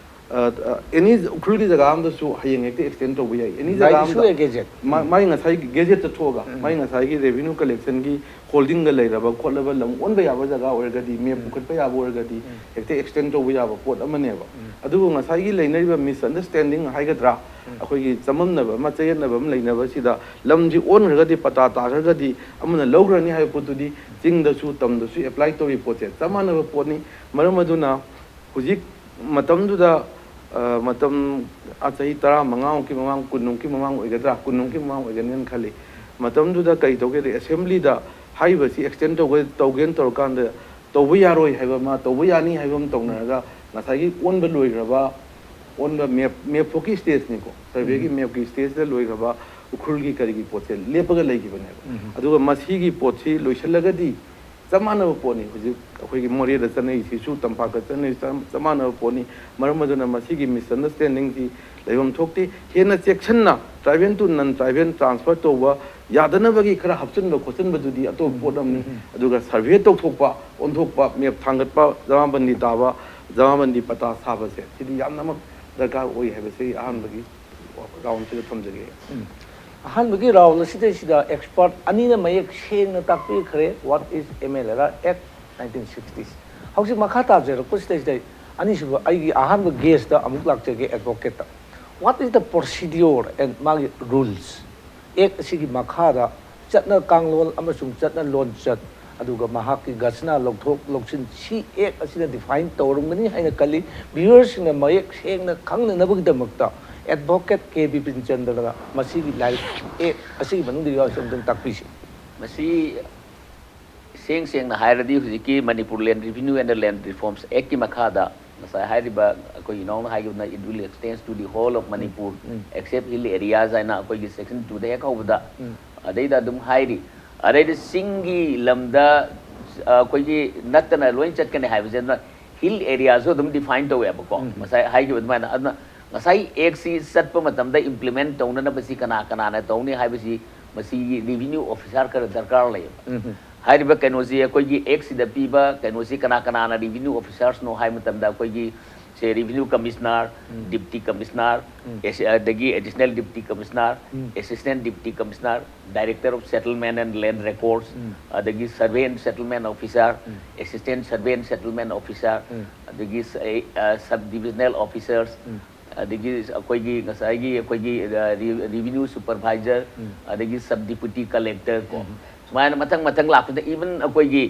ꯑꯦꯅꯤ ꯎꯈ꯭ꯔꯨꯜꯒꯤ ꯖꯒꯥ ꯑꯃꯗꯁꯨ ꯍꯌꯦꯡ ꯍꯦꯛꯇ ꯑꯦꯛꯁꯇꯦꯟ ꯇꯧꯕ ꯌꯥꯏ ꯑꯦꯅꯤ ꯖꯒꯥ ꯑꯃꯗ ꯃꯥꯒꯤ ꯉꯁꯥꯏꯒꯤ ꯒꯦꯖꯦꯠꯇ ꯊꯣꯛꯑꯒ ꯃꯥꯒꯤ ꯉꯁꯥꯏꯒꯤ ꯔꯦꯚꯤꯅ꯭ꯌू ꯀꯂꯦꯛꯁꯟꯒꯤ ꯍꯣꯜꯗꯤꯡꯒ ꯂꯩꯔꯕ ꯈꯣꯠꯂꯕ ꯂꯝ ꯑꯣꯟꯕ ꯌꯥꯕ ꯖꯒꯥ ꯑꯣꯏꯔꯒꯗꯤ ꯃꯦꯞ ꯄꯨꯈꯠꯄ ꯌꯥꯕ ꯑꯣꯏꯔꯒꯗꯤ ꯍꯦꯛꯇ ꯑꯦꯛꯁꯇꯦꯟ ꯇꯧꯕ ꯌꯥꯕ ꯄꯣꯠ ꯑꯃꯅꯦꯕ ꯑꯗꯨꯕꯨ ꯉꯁꯥꯏꯒꯤ ꯂꯩꯅꯔꯤꯕ ꯃꯤꯁꯑꯟꯗꯔꯁꯇꯦꯟꯗꯤꯡ ꯍꯥꯏꯒꯗ꯭ꯔꯥ ꯑꯩꯈꯣꯏꯒꯤ ꯆꯃꯝꯅꯕ ꯑꯃ ꯆꯌꯦꯠꯅꯕ ꯑꯃ ꯂꯩꯅꯕꯁꯤꯗ ꯂꯝꯁꯤ ꯑꯣꯟꯈ꯭ꯔꯒꯗꯤ ꯄꯇꯥ ꯇꯥꯈ꯭ꯔꯒꯗꯤ ꯑꯃꯅ ꯂꯧꯈ꯭ꯔꯅꯤ ꯍꯥꯏꯕ ꯄꯣꯠꯇꯨꯗꯤ ꯆꯤꯡꯗꯁꯨ ꯇꯝꯗꯁꯨ ꯑꯦꯄ꯭ꯂꯥꯏ ꯇꯧꯔꯤ ꯄꯣꯠꯁꯦ ꯆꯞ ꯃꯥꯟꯅꯕ ꯄꯣꯠꯅꯤ ꯃꯔꯝ ꯑꯗꯨꯅ ꯍꯧꯖꯤꯛ ꯃꯇꯝꯗꯨꯗ ꯃꯇꯝ ꯆꯍꯤ 15ꯃꯨꯛꯀꯤ ꯃꯃꯥꯡ 10ꯃꯨꯛꯀꯤ ꯃꯃꯥꯡ ꯑꯣꯏꯒꯗ꯭ꯔꯥ 10ꯃꯨꯛꯀꯤ ꯃꯃꯥꯡ ꯑꯣꯏꯒꯅꯤꯅ ꯈꯜꯂꯤ ꯃꯇꯝꯗꯨꯗ ꯀꯩ ꯇꯧꯒꯦꯗ ꯑꯦꯁꯦꯝꯕ꯭ꯂꯤꯗ ꯍꯥꯏꯔꯤꯕꯁꯤ ꯑꯦꯛꯁꯇꯦꯟ ꯇꯧꯒꯦꯅ ꯇꯧꯔꯀꯥꯟꯗ ꯇꯧꯕ ꯌꯥꯔꯣꯏ ꯍꯥꯏꯕ ꯑꯃ ꯇꯧꯕ ꯌꯥꯅꯤ ꯍꯥꯏꯕ ꯑꯃ ꯇꯧꯅꯔꯒ ꯉꯁꯥꯏꯒꯤ ꯑꯣꯟꯕ ꯂꯣꯏꯈ꯭ꯔꯕ ꯑꯣꯟꯕ ꯃꯦꯞ ꯐꯣꯛꯀꯤ ꯁ꯭ꯇꯦꯖꯅꯤꯀꯣ ꯁꯔꯚꯦꯒꯤ ꯃꯦꯞꯀꯤ ꯁ꯭ꯇꯦꯖꯇ ꯂꯣꯏꯈ꯭ꯔꯕ ꯎꯈ꯭ꯔꯨꯜꯒꯤ ꯀꯔꯤꯒꯤ ꯄꯣꯠꯁꯦ ꯂꯦꯞꯄꯒ ꯂꯩꯈꯤꯕꯅꯦꯕ ꯑꯗꯨꯒ ꯃꯁꯤꯒꯤ ꯄꯣꯠꯁꯤ ꯂꯣꯏꯁꯤꯜꯂꯒꯗꯤ ꯆꯞ ꯃꯥꯟꯅꯕ ꯄꯣꯠꯅꯤ ꯍꯧꯖꯤꯛ ꯑꯩꯈꯣꯏꯒꯤ ꯃꯣꯔꯦꯗ ꯆꯠꯅꯔꯤꯁꯤꯁꯨ ꯇꯝꯄꯥꯛꯇ ꯆꯠꯅꯔꯤ ꯆꯞ ꯃꯥꯟꯅꯕ ꯄꯣꯠꯅꯤ ꯃꯔꯝ ꯑꯗꯨꯅ ꯃꯁꯤꯒꯤ ꯃꯤꯁꯑꯟꯗꯔꯁꯇꯦꯟꯗꯤꯡꯁꯤ ꯂꯩꯐꯝ ꯊꯣꯛꯇꯦ ꯍꯦꯟꯅ ꯆꯦꯛꯁꯤꯟꯅ ꯇ꯭ꯔꯥꯏꯕꯦꯜ ꯇꯨ ꯅꯟ ꯇ꯭ꯔꯥꯏꯕꯦꯜ ꯇ꯭ꯔꯥꯟꯁꯐꯔ ꯇꯧꯕ ꯌꯥꯗꯅꯕꯒꯤ ꯈꯔ ꯍꯥꯞꯆꯤꯟꯕ ꯈꯣꯠꯆꯤꯟꯕꯗꯨꯗꯤ ꯑꯇꯣꯞꯄ ꯄꯣꯠ ꯑꯃꯅꯤ ꯑꯗꯨꯒ ꯁꯔꯚꯦ ꯇꯧꯊꯣꯛꯄ ꯑꯣꯟꯊꯣꯛꯄ ꯃꯦꯞ ꯊꯥꯡꯒꯠꯄ ꯖꯃꯥꯕꯟꯗꯤ ꯇꯥꯕ ꯖꯃꯥꯕꯟꯗꯤ ꯄꯇꯥ ꯁꯥꯕꯁꯦ ꯁꯤꯗꯤ ꯌꯥꯝꯅꯃꯛ ꯗꯔꯀꯥꯔ ꯑꯣꯏ ꯍꯥꯏꯕꯁꯤ ꯑꯍꯥꯟꯕꯒꯤ ꯔꯥꯎꯟꯁꯤꯗ ꯊꯝꯖꯒꯦ ꯑꯍꯥꯟꯕꯒꯤ ꯔꯥꯎꯟ ꯑꯁꯤꯗꯩꯁꯤꯗ ꯑꯦꯛꯁꯄꯔꯠ ꯑꯅꯤꯅ ꯃꯌꯦꯛ ꯁꯦꯡꯅ ꯇꯥꯛꯄꯤꯈ꯭ꯔꯦ ꯋꯥꯠ ꯏꯁ MLLR ꯑꯦꯛ 1960 ꯍꯧꯖꯤꯛ ꯃꯈꯥ ꯇꯥꯖꯔꯛꯄꯁꯤꯗꯩꯁꯤꯗ ꯑꯅꯤꯁꯨꯕ ꯑꯩꯒꯤ ꯑꯍꯥꯟꯕ ꯒꯦꯁꯇ ꯑꯃꯨꯛ ꯂꯥꯛꯆꯒꯦ ꯑꯦꯗꯚꯣꯀꯦꯠꯇ ꯋꯥꯠ ꯏꯁ ꯗ ꯄ꯭ꯔꯣꯁꯤꯗꯤꯌꯣꯔ ꯑꯦꯟ ꯃꯥꯒꯤ ꯔꯨꯜꯁ ꯑꯦꯛ ꯑꯁꯤꯒꯤ ꯃꯈꯥꯗ ꯆꯠꯅ ꯀꯥꯡꯂꯣꯟ ꯑꯃꯁꯨꯡ ꯆꯠꯅ ꯂꯣꯟꯆꯠ ꯑꯗꯨꯒ ꯃꯍꯥꯛꯀꯤ ꯒꯁꯅꯥ ꯂꯧꯊꯣꯛ ꯂꯧꯁꯤꯟ ꯁꯤ ꯑꯦꯛ ꯑꯁꯤꯅ ꯗꯤꯐꯥꯏꯟ ꯇꯧꯔꯝꯒꯅꯤ ꯍꯥꯏꯅ ꯈꯜꯂꯤ ꯚ꯭ꯌꯨꯋꯔꯁꯤꯡꯅ ꯃꯌꯦꯛ ꯁꯦꯡꯅ ꯈꯪꯅꯅꯕꯒꯤꯗꯃꯛꯇ ꯑꯦꯗꯚꯣꯀꯦꯠ ꯀꯦ ꯕꯤꯄꯤꯟꯆꯟꯗ꯭ꯔꯅ ꯃꯁꯤꯒꯤ ꯂꯥꯏꯔꯤꯛ ꯑꯦꯛ ꯑꯁꯤꯒꯤ ꯃꯅꯨꯡꯗ ꯌꯥꯎꯔꯤꯁꯤ ꯑꯃꯨꯛꯇꯪ ꯇꯥꯛꯄꯤꯁꯤ ꯃꯁꯤ ꯁꯦꯡꯅ ꯍꯥꯏꯔꯗꯤ ꯍꯧꯖꯤꯛꯀꯤ ꯃꯅꯤꯄꯨꯔ ꯂꯦꯟ ꯔꯤꯚꯤꯅ꯭ꯌꯨ ꯑꯦꯟड ꯂꯦꯟ ꯔꯤꯐꯣꯔꯝꯁ ꯑꯦꯛꯀꯤ ꯃꯈꯥꯗ ꯉꯁꯥꯏ ꯍꯥꯏꯔꯤꯕ ꯑꯩꯈꯣꯏ ꯏꯅꯥꯎꯅ ꯍꯥꯏꯈꯤꯕꯅ it will extends to the whole of Manipur except hill areas ꯍꯥꯏꯅ ꯑꯩꯈꯣꯏꯒꯤ ꯁꯦꯛꯁꯟ 2ꯗ ꯍꯦꯛ ꯍꯧꯕꯗ ꯑꯗꯩꯗ ꯑꯗꯨꯝ ꯍꯥꯏꯔꯤ ꯑꯗꯩꯗ ꯆꯤꯡꯒꯤ ꯂꯝꯗ ꯑꯩꯈꯣꯏꯒꯤ ꯅꯠꯇꯅ ꯂꯣꯏ ꯆꯠꯀꯅꯤ ꯍꯥꯏꯕꯁꯦ ꯑꯗꯨꯅ ꯍꯤꯜ ꯑꯦꯔꯤꯌꯥꯁꯨ ꯑꯗꯨꯝ ꯗꯤꯐꯥꯏꯟ ꯇꯧꯋꯦꯕꯀꯣ ꯉꯁꯥꯏ ꯍꯥꯏꯈꯤꯕ ꯑꯗꯨꯃꯥꯏꯅ ꯑꯗꯨꯅ ꯉꯁꯥꯏ ꯑꯦꯛꯁꯤ ꯆꯠꯄ ꯃꯇꯝꯗ ꯏꯝꯄ꯭ꯂꯤꯃꯦꯟ ꯇꯧꯅꯅꯕꯁꯤ ꯀꯅꯥꯅ ꯇꯧꯅꯤ ꯍꯥꯏꯕꯁꯤ ꯃꯁꯤꯒꯤ ꯔꯤꯚꯤꯅ꯭ꯌꯨ ꯑꯣꯐꯤꯁꯥꯔ ꯈꯔ ꯗꯔꯀꯥꯔ ꯂꯩꯌꯦꯕ ꯍꯥꯏꯔꯤꯕ ꯀꯩꯅꯣꯁꯤ ꯑꯩꯈꯣꯏꯒꯤ ꯑꯦꯛꯁꯤꯗ ꯄꯤꯕ ꯀꯩꯅꯣꯁꯤ ꯀꯅꯥꯅ ꯔꯤꯚꯤꯅ꯭ꯌꯨ ꯑꯣꯐꯤꯁꯥꯔꯁꯅꯣ ꯍꯥꯏꯕ ꯃꯇꯝꯗ ꯑꯩꯈꯣꯏꯒꯤ ꯁꯦ ꯔꯤꯚꯤꯅ꯭ꯌꯨ ꯀꯃꯤꯁꯅꯔ ꯗꯤꯞꯇꯤ ꯀꯃꯤꯁꯅꯔ ꯑꯗꯒꯤ additional deputy commissioner assistant deputy commissioner director of settlement and land records ꯑꯗꯒꯤ survey and settlement officer assistant survey and settlement officer ꯑꯗꯒꯤ ꯁꯕ ꯗꯤꯚꯤꯖꯅꯦꯜ ꯑꯣꯐꯤꯁꯔꯁ ꯑꯗꯒꯤ ꯑꯩꯈꯣꯏꯒꯤ ꯉꯁꯥꯏꯒꯤ ꯑꯩꯈꯣꯏꯒꯤ ꯔꯤꯚꯤꯅ꯭ꯌꯨ ꯁꯨꯄꯔꯚꯥꯏꯖꯔ ꯑꯗꯒꯤ ꯁꯕ ꯗꯤꯄꯨꯇꯤ ꯀꯂꯦꯛꯇꯔ ꯀꯣ ꯁꯨꯃꯥꯏꯅ ꯃꯊꯪ ꯂꯥꯛꯄꯗ ꯏꯚꯟ ꯑꯩꯈꯣꯏꯒꯤ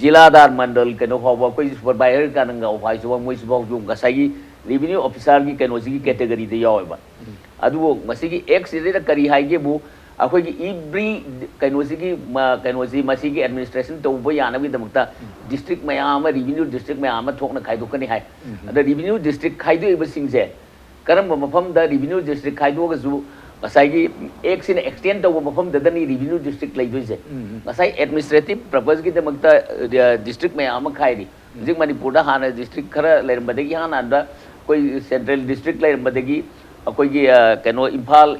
ꯖꯤꯂꯥꯗꯥꯔ ꯃꯟꯗꯜ ꯀꯩꯅꯣ ꯐꯥꯎꯕ ꯑꯩꯈꯣꯏ ꯁꯨꯄꯔꯚꯥꯏꯖꯔ ꯀꯥꯅ ꯍꯥꯏꯁꯨ ꯃꯣꯏꯁꯨ ꯉꯁꯥꯏꯒꯤ ꯔꯤꯚꯤꯅ꯭ꯌꯨ ꯑꯣꯐꯤꯁꯥꯔꯒꯤ ꯀꯩꯅꯣꯁꯤꯒꯤ ꯀꯦꯇꯦꯒꯣꯔꯤꯗ ꯌꯥꯎꯋꯦꯕ ꯑꯗꯨꯕꯨ ꯃꯁꯤꯒꯤ ꯑꯦꯛꯁꯤꯗ ꯀꯔꯤ ꯍꯥꯏꯒꯦꯕꯨ ꯑꯩꯈꯣꯏꯒꯤ ꯏꯕ꯭ꯔꯤ ꯀꯩꯅꯣꯁꯤ ꯃꯁꯤꯒꯤ ꯑꯦꯗꯃꯤꯅꯤꯁꯇ꯭ꯔꯦꯁꯟ ꯇꯧꯕ ꯌꯥꯅꯕꯒꯤꯗꯃꯛꯇ ꯗꯤꯁꯇ꯭ꯔꯤꯛ ꯃꯌꯥꯝ ꯑꯃ ꯔꯤꯚꯤꯅ꯭ꯌꯨ ꯗꯤꯁꯇ꯭ꯔꯤꯛ ꯃꯌꯥꯝ ꯑꯃ ꯊꯣꯛꯅ ꯈꯥꯏꯗꯣꯛꯀꯅꯤ ꯍꯥꯏ ꯑꯗ ꯔꯤꯚꯤꯅ꯭ꯌू ꯗꯤꯁꯇ꯭ꯔꯤꯛ ꯈꯥꯏꯗꯣꯛꯏꯕꯁꯤꯡꯁꯦ ꯀꯔꯝꯕ ꯃꯐꯝꯗ ꯔꯤꯚꯤꯅ꯭ꯌू ꯗꯤꯁꯇ꯭ꯔꯤꯛ ꯈꯥꯏꯗꯣꯛꯑꯒꯁꯨ ꯉꯁꯥꯏꯒꯤ ꯑꯦꯛꯁꯤꯅ ꯑꯦꯛꯁꯇꯦꯟ ꯇꯧꯕ ꯃꯐꯝꯗꯗꯅꯤ ꯔꯤꯚꯤꯅ꯭ꯌू ꯗꯤꯁꯇ꯭ꯔꯤꯛ ꯂꯩꯗꯣꯏꯁꯦ ꯉꯁꯥꯏ ꯑꯦꯗꯃꯤꯅꯤꯁꯇ꯭ꯔꯦꯇꯤቭ ꯄꯔꯄꯁꯀꯤꯗꯃꯛꯇ ꯗꯤꯁꯇ꯭ꯔꯤꯛ ꯃꯌꯥꯝ ꯑꯃ ꯈꯥꯏꯔꯤ ꯍꯧꯖꯤꯛ ꯃꯅꯤꯄꯨꯔꯗ ꯍꯥꯟꯅ ꯗꯤꯁꯇ꯭ꯔꯤꯛ ꯈꯔ ꯂꯩꯔꯝꯕꯗꯒꯤ ꯍꯥꯟꯅ ꯑꯩꯈꯣꯏ ꯁꯦꯟꯇ꯭ꯔꯦꯜ ꯗꯤꯁꯇ꯭ꯔꯤꯛ ꯂꯩꯔꯝꯕꯗꯒꯤ ꯑꯩꯈꯣꯏꯒꯤ ꯀꯩꯅꯣ ꯏꯝꯐꯥꯜ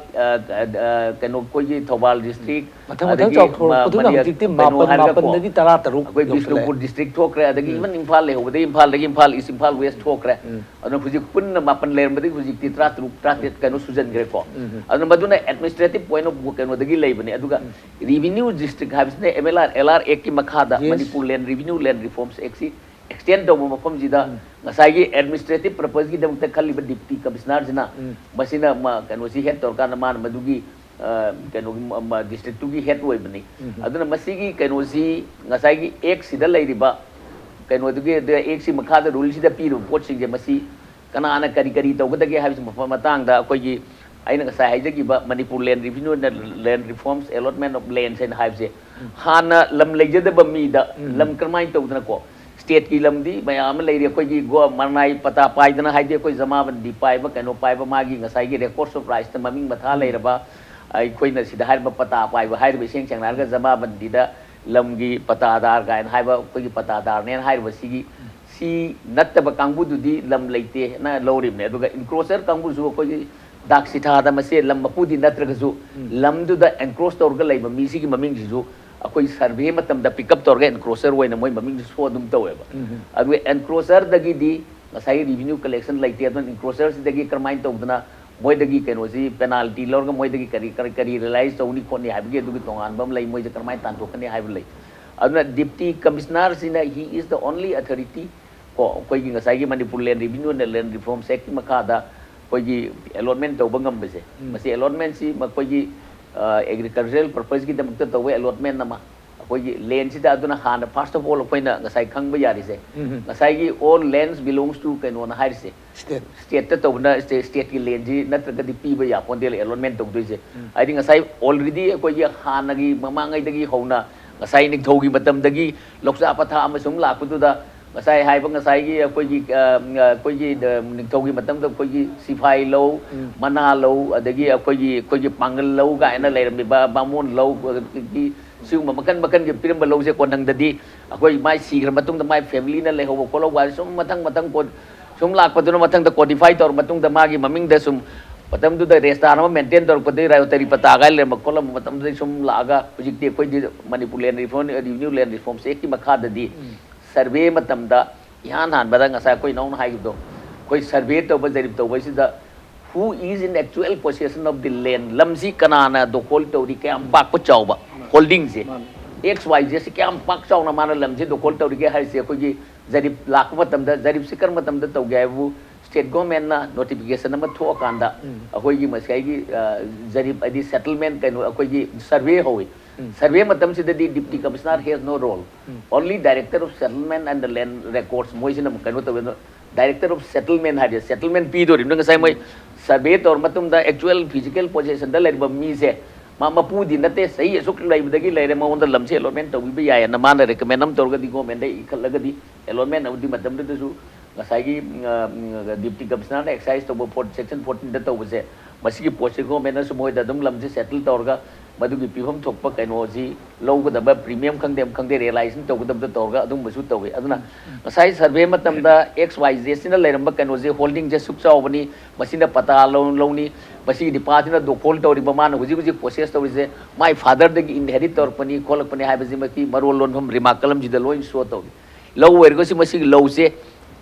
ꯀꯩꯅꯣ ꯑꯩꯈꯣꯏꯒꯤ ꯊꯧꯕꯥꯜ ꯗꯤꯁꯇ꯭ꯔꯤꯛ ꯃꯊꯪ ꯆꯥꯎꯊꯣꯔꯛꯄꯗꯨꯅ ꯍꯧꯖꯤꯛꯇꯤ ꯃꯥꯄꯟꯗꯒꯤ 13 ꯑꯩꯈꯣꯏ ꯕꯤꯁꯅꯨꯄꯨꯔ ꯗꯤꯁꯇ꯭ꯔꯤꯛ ꯊꯣꯛꯈ꯭ꯔꯦ ꯑꯗꯒꯤ ꯏꯚꯟ ꯏꯝꯐꯥꯜ ꯂꯩꯍꯧꯕꯗꯒꯤ ꯏꯝꯐꯥꯜꯗꯒꯤ ꯏꯝꯐꯥꯜ ꯏꯁ ꯏꯝꯐꯥꯜ ꯋꯦꯁ ꯊꯣꯛꯈ꯭ꯔꯦ ꯑꯗꯨꯅ ꯍꯧꯖꯤꯛ ꯄꯨꯟꯅ 9 ꯂꯩꯔꯝꯕꯗꯒꯤ ꯍꯧꯖꯤꯛꯇꯤ 13 ꯀꯩꯅꯣ ꯁꯨꯖꯟꯈ꯭ꯔꯦꯀꯣ ꯑꯗꯨꯅ ꯃꯗꯨꯅ ꯑꯦꯗꯃꯤꯅꯤꯁꯇ꯭ꯔꯦꯇꯤቭ ꯄꯣꯏꯟ ꯑꯣꯐ ꯀꯩꯅꯣꯗꯒꯤ ꯂꯩꯕꯅꯦ ꯑꯗꯨꯒ ꯔꯤꯚꯤꯅ꯭ꯌू ꯗꯤꯁꯇ꯭ꯔꯤꯛ ꯍꯥꯏꯕꯁꯤꯅ LR ꯑꯦꯛꯀꯤ ꯃꯈꯥꯗ ꯃꯅꯤꯄꯨꯔ ꯂꯦꯟ ꯔꯤꯚꯤꯅ꯭ꯌू ꯂꯦꯟ ꯔꯤꯐꯣर्म्स ꯑꯦꯛꯁꯤ एक्सटेंड तौब मफमसीदा ngसाई एडमिनिस्ट्रेटिव पर्पस की दमत खलिब डिप्टी कमिश्नर जिना मसिना कनोसी हेड तौरका मान मदुगी कनो डिस्ट्रिक्ट की हेड होइबनी अदुना मसिगी कनोसी ngसाई की एक सिदा लेरिबा कनोदुगी एक सि मखादा रूल सिदा पीरु पोट सिंगे मसी कनाना करी करी तौबदगे हाबिस मफमतांग दा कोई अगर ngसाई हाइजगी Manipur land review land reforms allotment of lands and हाइबसे हाना लम लेजदब मीदा लम करमाई तौदना को स्टेट की लमदी मयाम लेरी कोई गो मरनाई पता पाइदना हाइदे कोई जमाबंदी पाइबा कनो पाइबा मागी ngसाई की रेकॉर्ड्स ऑफ राइट्स ममिंग मथा लेरबा अखोइना सिदा हाइबा पता पाइबा हाइबे सेंग सेंगनारगा जमाबंदीदा लमगी पतादार गायन हाइबा कोई पतादार ने हाइबा सिगी सी नत्तबा कांगबुदुदी लम लेते ना लौरिमने अदुगा इनक्रोचर कांगबुजु कोई दाक सिथादा मसे लम मपुदी नत्रगजु लमदुदा एनक्रोच तौरगा लेबा मिसिगी ममिंग जिजु अखोई सर्वे मतमदा पिकअप तौरगा एनक्रोचर होइना मोय ममिंग सो दुम तौवेबा अदु एनक्रोचर दगी ngसाई रिवेन्यू कलेक्शन लेते अदु एनक्रोचर सिदगी करमाइन तौदना मोय दगी केनोसी पेनाल्टी लौरगा मोय दगी करी रियलाइज तौनी खोनी हाइबगे दुगी तोंगान बम लई मोय जे करमाइन तांतोकनी हाइब लई अदुना डिप्टी कमिश्नर सिना he is the only authority को कोई ngसाई की Manipur land revenue and land reforms act मखादा कोई अलॉटमेंट तौब ngambese मसी अलॉटमेंट सी कोई एग्रीकल्चरल पर्पस की दमक तौवे अलॉटमेंट नमा कोई लैंड सिदा अदुना हाना फर्स्ट ऑफ ऑल कोइना ngसाई खंगबा यारिसे ngसाई की ऑल लैंड्स बिलोंग्स टू कैनो ना हाइरसे स्टेट तौबना स्टेट की लैंड जी नत्रगदि पीबा या पोंदेल अलॉटमेंट तौदोइसे आइदि ngसाई ऑलरेडी कोई हानागी ममांगैदगी हौना ngसाई निथौगी मतमदगी लोकसा पथा अमसुम लापुदुदा ngasai hai ba ngasai gi koi gi ningthau gi matam da koi gi sifai lo mana lo adagi koi gi pangal lo ga na leiram ba bamon lo gi siu makan gi piram ba lo je kon nang da di koi mai si gra matung da mai family na le ho ko lo wa sum matang ko sum lak pa du matang da codify tor matung da magi maming da sum matam du da resta na maintain tor ko de ra tari pata ga le makol matam da sum laga project de koi di manipur land reform revenue land reform se ki makha da di survey matam da ihan han badang asa koi nong hai do koi survey to ba jarib to ba si da who is in actual possession of the land lamsi kanana do kol to ri kam pak pa chaw ba holding se xyz se kam pak chaw na mana lamsi do kol to ri ke hai se koi gi jarib lak matam da jarib sikar matam da to ga bu state government na notification na tho kanda akoi gi masai gi jarib adi settlement kai no akoi gi survey hoy survey matam si the deputy commissioner has no role only director of settlement and the land records moisina kanu to director of settlement had settlement p do rim ngai mai survey tor matum da actual physical possession da leba mi se mapu di nate sahi asuk lai bidagi lai re maunda lamse allotment to bi ya na man recommend am tor ga di government dai ikhalaga di allotment audi matam da su ngasai gi deputy commissioner exercise to section 14 da to se masigi post government su moi da dum lamse settle tor ga madुगी पीफम थोप कई लौगदब premium खंगे realisation तौगदब तौर अदुम तौवे अदुना ngasai survey matam da xyz sina leiramba kanoje holding je suk chawbani masina pata loni masi department do call tori bamana huji process tori je my father de inherit tor pani kolak pani hai baji maki marol lon hom remarkable ji de loin so tori low wergo si masi low se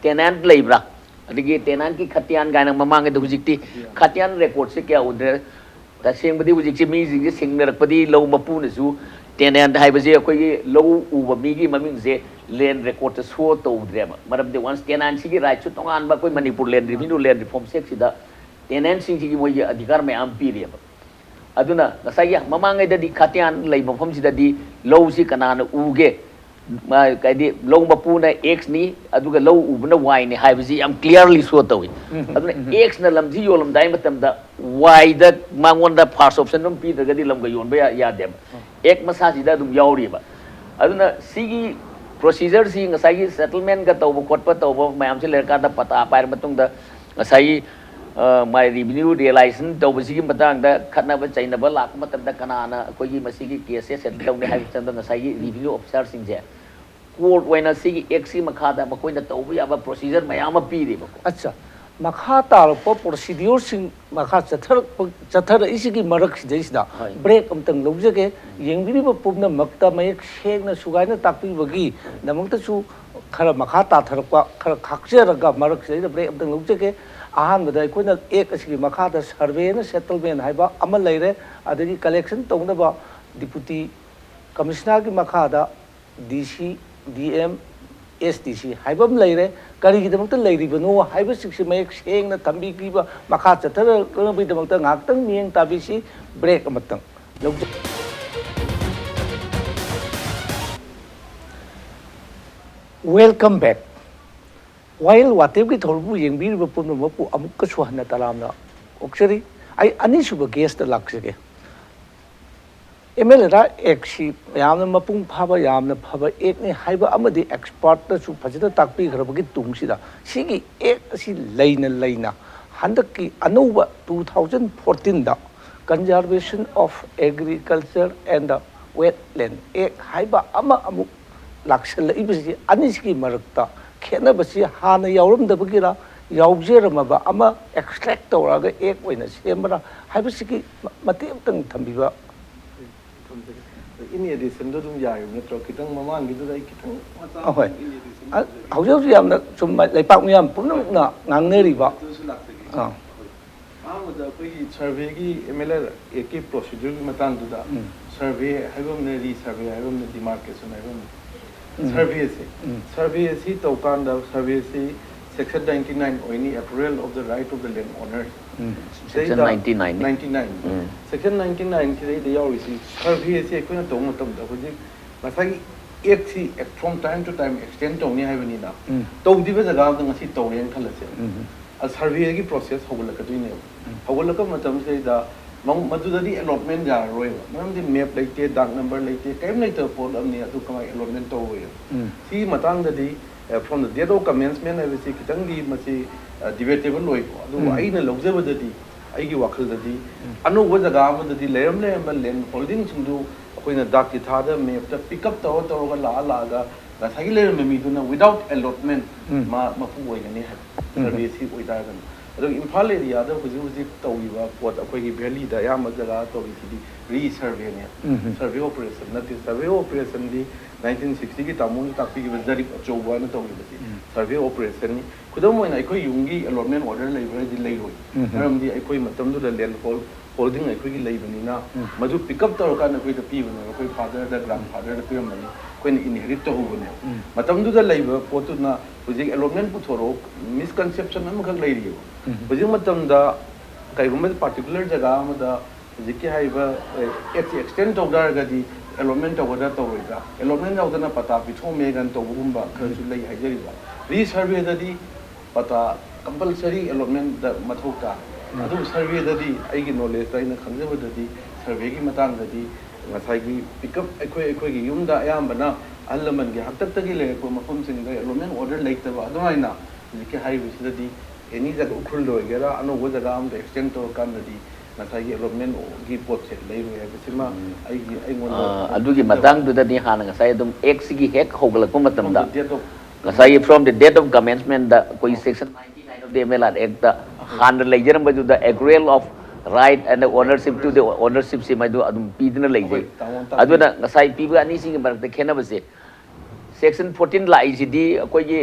tenant leibra adigi tenant ki khatian gaina mamang de hujikti khatian record se kya udre taseng badi hujik mi ji singner padi low mapu na su tenant hai baje koi low uba mi gi maming je land record so to udre maram de once tenant si gi right chu tongan ba koi manipur land revenue land reform sec sida tenant sing gi moi adhikar me am pi re aduna ngasai ya mamang da di khatian lei mafam sida di low si kana na uge ma kai di low mapu na x ni aduga low uba na y ni hai baje am clearly so to aduna x na lam ji yolam dai matam da y da mangon da first option dum pi da di lam ga yon ba ya dem ek masa sida dum yauri ba aduna sigi procedure si ngasai gi settlement ga tawba khotpa tawba mayam se lerka da pata pair matung da ngasai my revenue realization tawba sigi matang da khatna ba chaina ba lak matam da kana na koi gi masigi case settle tawne hai chan da ngasai gi revenue officer sing je court waina sigi xi makha da makoi na tawba ya ba procedure mayam pi re ba अच्छा मखा तारप procedure सिंग मखा चथर इसिगी मरक सिदैसिदा break अमतंग लौजगे येंबिरिब पुबना मक्ता मयक सेंगना सुगाइना ताकपिबगी नमंगतसु खरा मखा ताथरप खरा खाक्चरगा मरक सिदैदा break अमतंग लौजगे अहानबदा अखोइना एक असिगी मखादा सर्वे न settlement हाइबा अमा लैरे अदगी कलेक्शन तौनबा डिप्यूटी कमिश्नर की मखादा डीसी डीएम SDC हाइबम लैरे करिगिदमक्ता लैरिबनो हाइबा सिक्सि मयक सेंगना थंबिगिबा मखा चथर बिदमक्ता ngaktang मियंग ताबिसि ब्रेक अमतंग लौज वेलकम बैक वाइल वाटेब की थोरबु येंबिरिबा पुनो मपु अमुक सुहना तलामना ओक्सरी आई अनिसुब गेस्ट लाक्सगे एमएलए एक्सी यामना मपुंग फाबा यामना फाबा एक ने हाइबा अमदि एक्सपर्ट ता सु फजदा ताकपी खरबगी तुंगसिदा सिगी एक असि लैना हंदकी अनौबा 2014 दा conservation of agriculture and the wetland एक हाइबा अमा अमु लाक्सल इबसि अनिसकी मरक्ता खेनबसि हाना यावरमदबगिरा यावजेरमबा अमा एक्सट्रैक्ट तौरागा एक ओइना सेमरा हाइबसिकी मतेंतंग थंबिबा इन एडिशन दो तुम यार नत्रो कितंग ममान गिदु दai kitang ahoy haujo yamna sum laipak myam pumna ngangneriba da koi survey gi mla ek procedure gi matang du da survey haibam ne re survey haibam ne demarcation haibam survey si taukan da survey si section 99 oini appraisal of the right of the land owners section 99 section 99 ki de yaw isi survey si ko na tong tam da hoji masai ek si from time to time extend tong ni haibani na to di ba jaga da ngasi to ren khalase a survey gi process hogla ka dine hogla ka matam se da mang madu da di allotment ja roi mam di map like te dak number like te kaim like te pol am ni atu kamai allotment to we si matang da di from the date of commencement haibasi kitangdi masi debatable loiko adu aina lawjabadadi aigi wakhaldadi anuba jaga amadadi leram land holding singdu akoina dak ki thada map ta pick up taw taw la ga ngasagi leram mi duna without allotment ma mapu oigani ha survey si oida gan adu imphal area da huji tawiba pot akoigi valley da yama jaga tawi sidi re survey ne survey operation nati survey operation di 1960 ki tamun takpi ki bazari chowa na tawi basi survey operation ni kudam moina ikoi yungi allotment order labor di leiroi ram di ikoi matam du land holding ikoi ki leibani na maju pick up tor ka na koi da pi bana koi father da grandfather da piram mani koi inherit to hu bane matam du da leiba potu na huji allotment pu thoro misconception am khak leiri huji matam da kai gum particular jaga ma da huji ki haiba extend to dar ga di allotment of water to roida allotment of the pata picho megan to bumba khasu lei haijari ba re survey da di pata compulsory allotment da mathauta adu survey da di aigi knowledge da ina khanjaba da di survey gi matang da di ngasai gi pick up ekoi gi yum da ayambana allaman gi haktak ta gi le ko mafum sing da allotment order leita ba adu aina ki hai wi da di any jaga ukhul do gera anu go jaga am da extend to kan da di ngasai gi allotment gi pot se lei wi ha bisima aigi aingon adugi matang du da ni hana ngasai dum x gi hek hogalak ko matam da ngasai from the date of commencement da koi section 99 of the ML Act da han lejeram baju da accrual of right and the ownership to the ownership se madu adum pidna leje aduna ngasai piba ani sing barak da khena base section 14 la ICD koi gi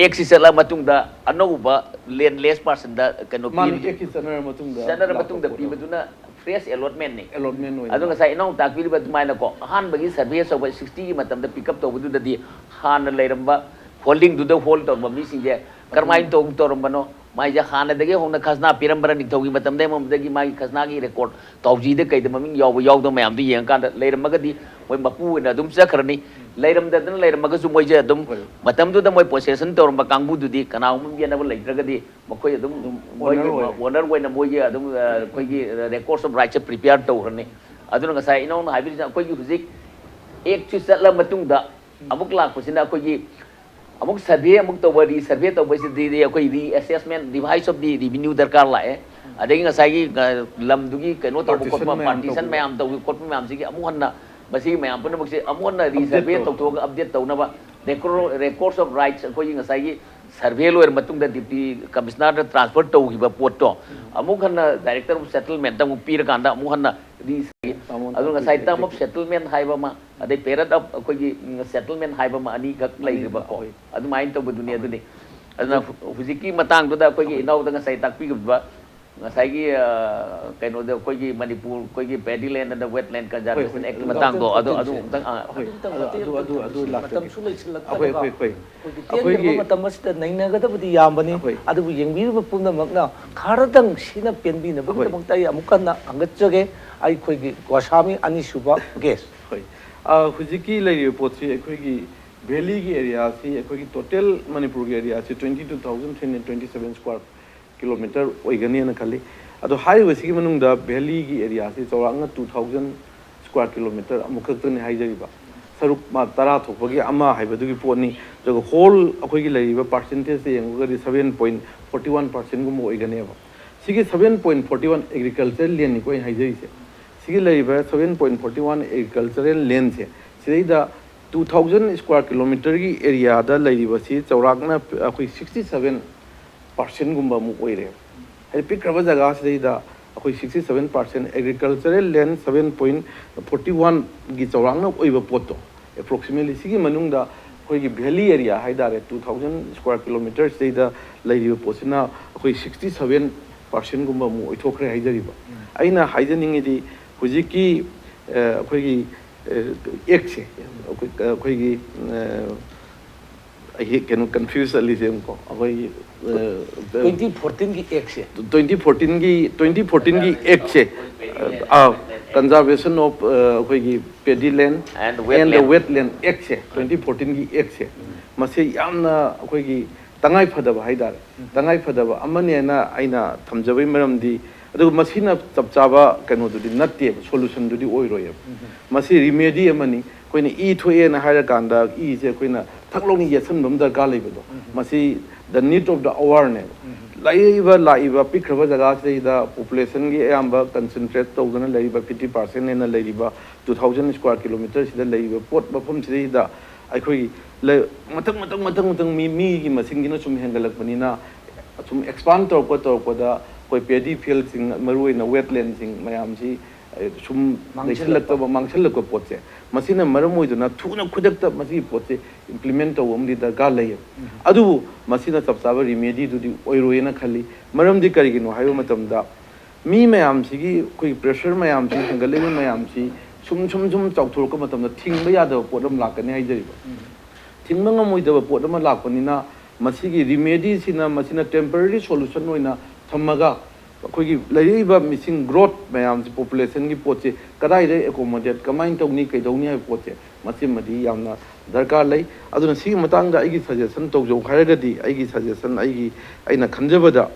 x sela matung da anoba landless person da kano man ek sanar matung da piba duna fresh allotment ni allotment oi adu ngasai inong takpili ba tumaina ko han bagi survey so 60 gi matam da pick up to budu da di han leiramba holding du da hold to mi sing je karmai to rombano mai ja han da ge hong na khazna pirambara ni thogi matam da mom da gi mai khazna gi record tawji da kai da maming yaw da mayam di yang kan leiramba ga di moi mapu na dum sakhrani leiram da dan leiram ga su moi je dum matam du da moi possession to romba kangbu du di kanau mum ye na ba leitra ga di makoi dum owner woi na moi je dum koi gi records of rights prepare to rani aduna ngasai inong na habi koi gi huzik ek chu satla matung da amuk lak pusina koi gi amuk survey amuk to bari survey to basi di koi re assessment device of the revenue darkar la adagi ngasai gi lam du gi keno to ko partition mayam to ko mayam si gi amuk hanna basi mayam pun basi amuk na re survey to update to na ba records of rights koi gi ngasai gi survey loer matung da deputy commissioner da transfer to gi ba pot to amuk hanna director of settlement da mu pir kan da amuk hanna di adu ngasai term of settlement haiba ma adai period of koi gi settlement haiba ma ani gak lai ba ko adu main to dunia du ni aduna huziki matang du da koi gi inau da ngasai tak pi ba ngasai gi kaino da koi gi manipur koi gi paddy land and wetland conservation act matang do adu tang adu matam su lei silak akoi gi matam mas da naina ga da budi yambani adu yengbi ba pumna makna kharadang sina penbi na ba ta ya mukanna angachage ai khoi gi gwasami ani suba ges hoi hujiki lai report si akoi gi valley gi area si akoi gi total manipur gi area si 22,327 square kilometer oigani na khali ado highway si manung da valley gi area si chawanga 2,000 square kilometer amukak ne haijari ba saruk ma tara thokbagi ama haibadu gi poni jo whole akoi gi lai ba percentage se yangu gi 7.41% gum oigani ba sigi 7.41 agricultural land ni koi haijari se sigi lai ba 7.41 agricultural land se sidai 2,000 square kilometer gi area da lai ba si chawrakna akoi 67% gumba mu oire hai pikraba jaga sidai da akoi 67% agricultural land 7.41 gi chawrakna oiba poto approximately sigi manung da koi gi valley area haidare 2,000 square kilometers sidai da lai ba posina akoi 67% gumba mu oithokre haijari ba aina haijaningi di hujiki akoi gi ek se akoi gi ai can confuse ali sem ko akoi 2014 ki ek se 2014 gi ek se conservation of akoi gi paddy land and the wetland ek se 2014 gi ek se mase yamna akoi gi tangai phadaba haidar tangai phadaba amane na aina thamjabai maram di ꯑꯗꯨꯒ ꯃꯁꯤꯅ ꯆꯞ ꯆꯥꯕ ꯀꯩꯅꯣꯗꯨꯗꯤ ꯅꯠꯇꯦꯕ ꯁꯣꯂꯨꯁꯟꯗꯨꯗꯤ ꯑꯣꯏꯔꯣꯏꯕ ꯃꯁꯤ remedy ꯑꯃꯅꯤ ꯑꯩꯈꯣꯏꯅ E ꯊꯣꯛꯑꯦꯅ ꯍꯥꯏꯔꯀꯥꯟꯗ ꯏꯁꯦ ꯑꯩꯈꯣꯏꯅ ꯊꯛ ꯂꯥꯎꯅ ꯌꯦꯠꯁꯟꯕ ꯑꯃ ꯗꯔꯀꯥꯔ ꯂꯩꯕꯗꯣ ꯃꯁꯤ ꯗ ꯅꯤꯗ ꯑꯣꯐ ꯗ ꯑꯋꯥꯔꯅꯦꯕ ꯂꯥꯛꯏꯕ ꯄꯤꯛꯈ꯭ꯔꯕ ꯖꯒꯥꯁꯤꯗꯩꯗ ꯄꯣꯄꯨꯂꯦꯁꯟꯒꯤ ꯑꯌꯥꯝꯕ ꯀꯟꯁꯦꯟꯇ꯭ꯔꯦꯠ ꯇꯧꯗꯨꯅ ꯂꯩꯔꯤꯕ 50% ꯍꯦꯟꯅ ꯂꯩꯔꯤꯕ 2000 ꯁ꯭ꯀ꯭ꯋꯥꯔ ꯀꯤꯂꯣꯃꯤꯇꯔꯁꯤꯗ ꯂꯩꯔꯤꯕ ꯄꯣꯠ ꯃꯐꯝꯁꯤꯗꯩꯗ ꯑꯩꯈꯣꯏꯒꯤ ꯃꯊꯪ ꯃꯤꯒꯤ ꯃꯁꯤꯡꯁꯤꯅ ꯁꯨꯝ ꯍꯦꯟꯒꯠꯂꯛꯄꯅꯤꯅ ꯁꯨꯝ ꯑꯦꯛꯁꯄꯥꯟ ꯇꯧꯔꯛꯄꯗ ꯑꯩꯈꯣꯏ ꯄꯦꯗꯤ ꯐꯤꯜꯁꯤꯡ ꯃꯔꯨꯑꯣꯏꯅ ꯋꯦꯠꯂꯦꯟꯁꯤꯡ ꯃꯌꯥꯝꯁꯤ ꯁꯨꯝ ꯃꯥꯡꯁꯤꯜꯂꯛꯄ ꯄꯣꯠꯁꯦ ꯃꯁꯤꯅ ꯃꯔꯝ ꯑꯣꯏꯗꯨꯅ ꯊꯨꯅ ꯈꯨꯗꯛꯇ ꯃꯁꯤꯒꯤ ꯄꯣꯠꯁꯦ ꯏꯝꯄ꯭ꯂꯤꯃꯦꯟ ꯇꯧꯕ ꯑꯃꯗꯤ ꯗꯔꯀꯥꯔ ꯂꯩꯌꯦꯕ ꯑꯗꯨꯕꯨ ꯃꯁꯤꯅ ꯆꯞ ꯆꯥꯕ ꯔꯤꯃꯦꯗꯤꯗꯨꯗꯤ ꯑꯣꯏꯔꯣꯏꯅ ꯈꯜꯂꯤ ꯃꯔꯝꯗꯤ ꯀꯔꯤꯒꯤꯅꯣ ꯍꯥꯏꯕ ꯃꯇꯝꯗ ꯃꯤ ꯃꯌꯥꯝꯁꯤꯒꯤ ꯑꯩꯈꯣꯏꯒꯤ ꯄ꯭ꯔꯦꯁꯔ ꯃꯌꯥꯝꯁꯤ ꯍꯦꯟꯒꯠꯂꯤꯕ ꯃꯌꯥꯝꯁꯤ ꯁꯨꯝ ꯆꯥꯎꯊꯣꯔꯛꯄ ꯃꯇꯝꯗ ꯊꯤꯡꯕ ꯌꯥꯗꯕ ꯄꯣꯠ ꯑꯃ ꯂꯥꯛꯀꯅꯤ ꯍꯥꯏꯖꯔꯤꯕ ꯊꯤꯡꯕ ꯉꯝꯃꯣꯏꯗꯕ ꯄꯣꯠ ꯑꯃ ꯂꯥꯛꯄꯅꯤ나 ꯃꯁꯤꯒꯤ ꯔꯤꯃꯦꯗꯤꯁꯤꯅ ꯃꯁꯤꯅ ꯇꯦꯝꯄꯔꯔꯤ ꯁꯣꯂꯨꯁꯟ ꯑꯣꯏꯅ ꯊꯝꯃꯒ ꯑꯩꯈꯣꯏꯒꯤ ꯂꯩꯔꯤꯕ ꯃꯤꯁꯤꯡ ꯒ꯭ꯔꯣꯠ ꯃꯌꯥꯝꯁꯤ ꯄꯣꯄꯨꯂꯦꯁꯟꯒꯤ ꯄꯣꯠꯁꯤ ꯀꯗꯥꯏꯗ ꯑꯦꯀꯣꯃꯣꯗꯦꯠ ꯀꯃꯥꯏꯅ ꯇꯧꯅꯤ ꯀꯩꯗꯧꯅꯤ ꯍꯥꯏꯕ ꯄꯣꯠꯁꯦ ꯃꯁꯤꯃꯗꯤ ꯌꯥꯝꯅ ꯗꯔꯀꯥꯔ ꯂꯩ ꯑꯗꯨꯅ ꯁꯤꯒꯤ ꯃꯇꯥꯡꯗ ꯑꯩꯒꯤ ꯁꯖꯦꯁꯟ ꯇꯧꯖꯧ ꯍꯥꯏꯔꯒꯗꯤ ꯑꯩꯒꯤ ꯁꯖꯦꯁꯟ ꯑꯩꯅ ꯈꯟꯖꯕꯗ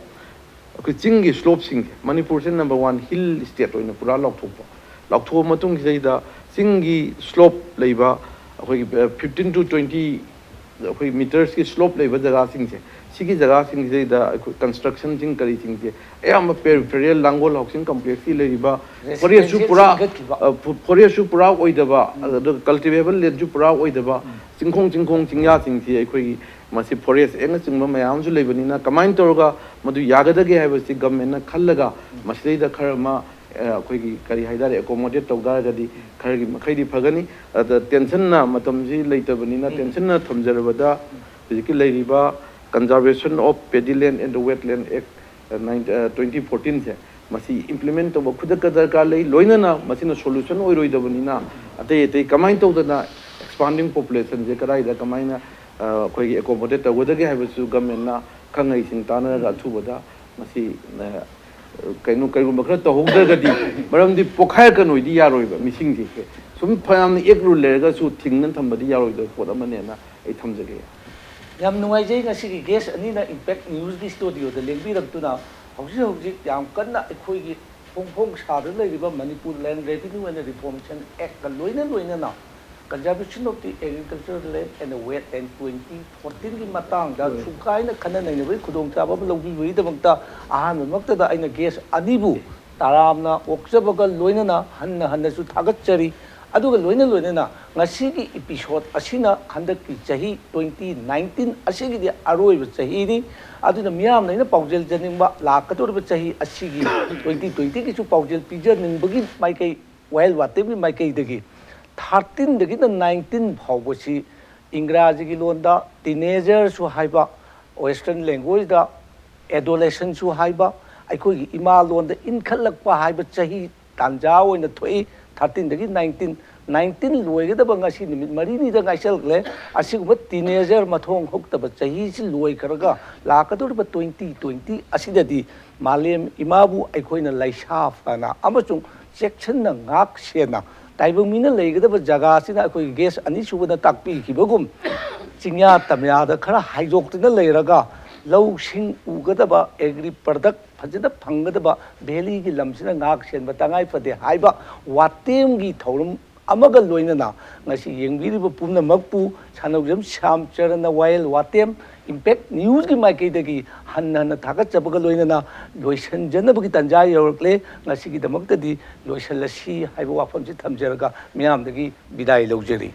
ꯑꯩꯈꯣꯏ ꯆꯤꯡꯒꯤ ꯁ꯭ꯂꯣꯞꯁꯤꯡꯁꯦ ꯃꯅꯤꯄꯨꯔꯁꯦ ꯅꯝꯕꯔ 1 ꯍꯤꯜ ꯁ꯭ꯇꯦꯠ ꯑꯣꯏꯅ ꯄꯨꯔꯥ ꯂꯥꯎꯊꯣꯛꯑ ꯃꯇꯨꯡꯁꯤꯗꯩꯗ ꯆꯤꯡꯒꯤ ꯁ꯭ꯂꯣꯞ ꯂꯩꯕ ꯑꯩꯈꯣꯏꯒꯤ 15 to 20 ꯑꯩꯈꯣꯏ ꯃꯤꯇꯔꯁꯀꯤ ꯁ꯭ꯂꯣꯞ ꯂꯩꯕ ꯖꯒꯥꯁꯤꯡꯁꯦ ꯁꯤꯒꯤ ꯖꯒꯥꯁꯤꯡꯁꯤꯗꯩꯗ ꯑꯩꯈꯣꯏ ꯀꯟꯁꯇ꯭ꯔꯛꯁꯟꯁꯤꯡ ꯀꯔꯤꯁꯤꯡꯁꯦ ꯑꯌꯥꯝꯕ ꯄꯦꯔꯤꯐꯦꯔꯤꯌꯦꯜ ꯂꯥꯡꯒꯣꯜ ꯍꯥꯎꯁꯤꯡ ꯀꯝꯄ꯭ꯂꯦꯛꯁꯀꯤ ꯂꯩꯔꯤꯕ ꯐꯣꯔꯦꯁꯁꯨ ꯄꯨꯔꯥ ꯑꯣꯏꯗꯕ ꯑꯗꯨꯒ ꯀꯜꯇꯤꯚꯦꯕꯜ ꯂꯦꯟꯁꯨ ꯄꯨꯔꯥ ꯑꯣꯏꯗꯕ ꯆꯤꯡꯈꯣꯡ ꯆꯤꯡꯌꯥꯁꯤꯡꯁꯤ ꯑꯩꯈꯣꯏꯒꯤ ꯃꯁꯤ ꯐꯣꯔꯦꯁ ꯑꯦꯛꯅꯆꯤꯡꯕ ꯃꯌꯥꯝꯁꯨ ꯂꯩꯕꯅꯤꯅ ꯀꯃꯥꯏꯅ ꯇꯧꯔꯒ ꯃꯗꯨ ꯌꯥꯒꯗꯒꯦ ꯍꯥꯏꯕꯁꯤ ꯒꯚꯔꯟꯃꯦꯟꯠꯅ ꯈꯜꯂꯒ ꯃꯁꯤꯗꯩꯗ ꯈꯔ ꯑꯃ ꯑꯩꯈꯣꯏꯒꯤ ꯀꯔꯤ ꯍꯥꯏꯇꯥꯔꯦ ꯑꯦꯀꯣꯃꯣꯗꯦꯠ ꯇꯧ ꯇꯥꯔꯒꯗꯤ ꯈꯔꯒꯤ ꯃꯈꯩꯗꯤ ꯐꯒꯅꯤ ꯑꯗ ꯇꯦꯟꯁꯟꯅ ꯃꯇꯝꯁꯤ ꯂꯩꯇꯕꯅꯤꯅ ꯇꯦꯟꯁꯟꯅ ꯊꯝꯖꯔꯕꯗ ꯍꯧꯖꯤꯛꯀꯤ ꯂꯩꯔꯤꯕ ꯀꯟꯖꯥꯔꯕꯦꯁꯟ ꯑꯣꯐ ꯄꯦꯗꯤꯂꯦꯟ ꯑꯦꯟ ꯗ ꯋꯦꯠꯂꯦꯟ ꯑꯦꯛ 2014ꯁꯦ ꯃꯁꯤ ꯏꯝꯄ꯭ꯂꯤꯃꯦꯟ ꯇꯧꯕ ꯈꯨꯗꯛꯇ ꯗꯔꯀꯥꯔ ꯂꯩ ꯂꯣꯏꯅꯅ ꯃꯁꯤꯅ ꯁꯣꯂꯨꯁꯟ ꯑꯣꯏꯔꯣꯏꯗꯕꯅꯤꯅ ꯑꯇꯩ ꯀꯃꯥꯏꯅ ꯇꯧꯗꯅ ꯑꯦꯛꯁꯄꯥꯟꯗꯤꯡ ꯄꯣꯄꯨꯂꯦꯁꯟꯁꯦ ꯀꯗꯥꯏꯗ ꯀꯃꯥꯏꯅ ꯑꯩꯈꯣꯏꯒꯤ ꯑꯦꯀꯣꯃꯣꯗꯦꯠ ꯇꯧꯒꯗꯒꯦ ꯍꯥꯏꯕꯁꯨ ꯒꯚꯔꯟꯃꯦꯟꯠꯅ ꯈꯪ ꯍꯩꯁꯤꯡ ꯇꯥꯟꯅꯔꯒ ꯑꯊꯨꯕꯗ ꯃꯁꯤ ꯀꯩꯒꯨꯝꯕ ꯈꯔ ꯇꯧꯍꯧꯗ꯭ꯔꯒꯗꯤ ꯃꯔꯝꯗꯤ ꯄꯣꯛꯈꯥꯏꯔꯛꯀꯅꯣꯏꯗꯤ ꯌꯥꯔꯣꯏꯕ ꯃꯤꯁꯤꯡꯁꯦ ꯁꯨꯝ ꯐꯌꯥꯝꯅ ꯑꯦꯛ ꯔꯨꯜ ꯂꯩꯔꯒꯁꯨ ꯊꯤꯡꯅ ꯊꯝꯕꯗꯤ ꯌꯥꯔꯣꯏꯗꯕ ꯄꯣꯠ ꯑꯃꯅꯦꯅ ꯑꯩ ꯊꯝꯖꯒꯦ ꯌꯥꯝ ꯅꯨꯡꯉꯥꯏꯖꯩ ꯉꯁꯤꯒꯤ ꯒꯦꯁ ꯑꯅꯤꯅ ꯏꯝꯄꯦꯛ ꯅ꯭ꯌꯨꯁꯀꯤ ꯁ꯭ꯇꯨꯗꯤꯑꯣꯗ ꯂꯦꯡꯕꯤꯔꯛꯇꯨꯅ ꯍꯧꯖꯤꯛ ꯌꯥꯝ ꯀꯟꯅ ꯑꯩꯈꯣꯏꯒꯤ ꯐꯣꯡ ꯁꯥꯗꯨꯅ ꯂꯩꯔꯤꯕ ꯃꯅꯤꯄꯨꯔ ꯂꯦꯟ ꯔꯦꯚꯤꯅ꯭ꯌꯨ ꯑꯦꯟड ꯔꯤꯐꯣꯔꯃꯦꯁꯟ ꯑꯦꯛꯀ ꯂꯣꯏꯅꯅ ꯀꯟꯖꯔꯕꯦꯁꯟ ꯑꯣꯐ ꯗꯤ ꯑꯦꯒ꯭ꯔꯤꯀꯜꯆꯔ ꯂꯦꯟ ꯑꯦꯟ ꯋꯦꯠ ꯑꯦꯟ 2014ꯒꯤ ꯃꯇꯥꯡꯗ ꯁꯨꯒꯥꯏꯅ ꯈꯟꯅ ꯅꯩꯅꯕꯒꯤ ꯈꯨꯗꯣꯡꯆꯥꯕ ꯑꯃ ꯂꯧꯕꯤꯕꯒꯤꯗꯃꯛꯇ ꯑꯍꯥꯟꯕꯃꯛꯇꯗ ꯑꯩꯅ ꯒꯦꯁ ꯑꯅꯤꯕꯨ ꯇꯔꯥꯝꯅ ꯑꯣꯛꯆꯕꯒ ꯂꯣꯏꯅꯅ ꯍꯟꯅꯁꯨ ꯊꯥꯒꯠꯆꯔꯤ ꯑꯗꯨꯒ ꯂꯣꯏꯅꯅ ꯉꯁꯤꯒꯤ ꯏꯄꯤꯁꯣꯗ ꯑꯁꯤꯅ ꯍꯟꯗꯛꯀꯤ ꯆꯍꯤ 2019 ꯑꯁꯤꯒꯤꯗꯤ ꯑꯔꯣꯏꯕ ꯆꯍꯤꯅꯤ ꯑꯗꯨꯅ ꯃꯤꯌꯥꯝꯅ ꯑꯩꯅ ꯄꯥꯎꯖꯦꯜꯖꯅꯤꯡꯕ ꯂꯥꯛꯀꯗꯧꯔꯤꯕ ꯆꯍꯤ ꯑꯁꯤꯒꯤ 2020ꯒꯤꯁꯨ ꯄꯥꯎꯖꯦꯜ ꯄꯤꯖꯅꯤꯡꯕꯒꯤ ꯃꯥꯏꯀꯩ ꯋꯥꯌꯦꯜ ꯋꯥꯇꯦꯝꯒꯤ ꯃꯥꯏꯀꯩꯗꯒꯤ 13ꯗꯒꯤꯅ 19 ꯐꯥꯎꯕꯁꯤ ꯏꯪꯒ꯭ꯔꯥꯖꯤꯒꯤ ꯂꯣꯟꯗ ꯇꯤꯅꯦꯖꯔꯁꯨ ꯍꯥꯏꯕ ꯋꯦꯁꯇꯔꯟ ꯂꯦꯡꯒ꯭ꯋꯦꯖꯇ ꯑꯦꯗꯣꯂꯦꯁꯟꯁꯨ ꯍꯥꯏꯕ ꯑꯩꯈꯣꯏꯒꯤ ꯏꯃꯥ ꯂꯣꯟꯗ ꯏꯟꯈꯠꯂꯛꯄ ꯍꯥꯏꯕ ꯆꯍꯤ ꯇꯥꯟꯖꯥ ꯑꯣꯏꯅ ꯊꯣꯛꯏ 13ꯗꯒꯤ 19 ꯂꯣꯏꯒꯗꯕ ꯉꯁꯤ ꯅꯨꯃꯤꯠ 4ꯅꯤꯗ ꯉꯥꯏꯁꯜꯂꯛꯂꯦ ꯑꯁꯤꯒꯨꯝꯕ ꯇꯤꯅꯦꯖꯔ ꯃꯊꯣꯡ ꯍꯨꯛꯇꯕ ꯆꯍꯤꯁꯤ ꯂꯣꯏꯈ꯭ꯔꯒ ꯂꯥꯛꯀꯗꯧꯔꯤꯕ 2020 ꯑꯁꯤꯗꯗꯤ ꯃꯥꯂꯦꯝ ꯏꯃꯥꯕꯨ ꯑꯩꯈꯣꯏꯅ ꯂꯩꯁꯥ ꯐꯅ ꯑꯃꯁꯨꯡ ꯆꯦꯛꯁꯤꯟꯅ ꯉꯥꯛ ꯁꯦꯟꯅ ꯇꯥꯏꯕꯪ ꯃꯤꯅ ꯂꯩꯒꯗꯕ ꯖꯒꯥꯁꯤꯅ ꯑꯩꯈꯣꯏꯒꯤ ꯒꯦꯁ ꯑꯅꯤꯁꯨꯕꯗ ꯇꯥꯛꯄꯤꯈꯤꯕꯒꯨꯝ ꯆꯤꯡꯌꯥ ꯇꯝꯌꯥꯗ ꯈꯔ ꯍꯥꯏꯗꯣꯛꯇꯨꯅ ꯂꯩꯔꯒ ꯂꯧꯁꯤꯡ ꯎꯒꯗꯕ ꯑꯦꯒ꯭ꯔꯤ ꯄ꯭ꯔꯗꯛ ꯐꯖꯅ ꯐꯪꯒꯗꯕ ꯚꯦꯂꯤꯒꯤ ꯂꯝꯁꯤꯅ ꯉꯥꯛ ꯁꯦꯟꯕ ꯇꯉꯥꯏ ꯐꯗꯦ ꯍꯥꯏꯕ ꯋꯥꯇꯦꯝꯒꯤ ꯊꯧꯔꯝ ꯑꯃꯒ ꯂꯣꯏꯅꯅ ꯉꯁꯤ ꯌꯦꯡꯕꯤꯔꯤꯕ ꯄꯨꯝꯅꯃꯛꯄꯨ ꯁꯥꯟꯅꯧꯖꯝ ꯁ꯭ꯌꯥꯝꯆꯔꯟꯅ ꯋꯥꯌꯦꯜ ꯋꯥꯇꯦꯝ ꯏꯝꯄꯦꯛ ꯅ꯭ꯌꯨꯁꯀꯤ ꯃꯥꯏꯀꯩꯗꯒꯤ ꯍꯟꯅ ꯊꯥꯒꯠꯆꯕꯒ ꯂꯣꯏꯅꯅ ꯂꯣꯏꯁꯤꯟꯖꯅꯕꯒꯤ ꯇꯥꯟꯖꯥ ꯌꯧꯔꯛꯂꯦ ꯉꯁꯤꯒꯤꯗꯃꯛꯇꯗꯤ ꯂꯣꯏꯁꯤꯜꯂꯁꯤ ꯍꯥꯏꯕ ꯋꯥꯐꯝꯁꯤ ꯊꯝꯖꯔꯒ ꯃꯤꯌꯥꯝꯗꯒꯤ ꯕꯤꯗꯥꯏ ꯂꯧꯖꯔꯤ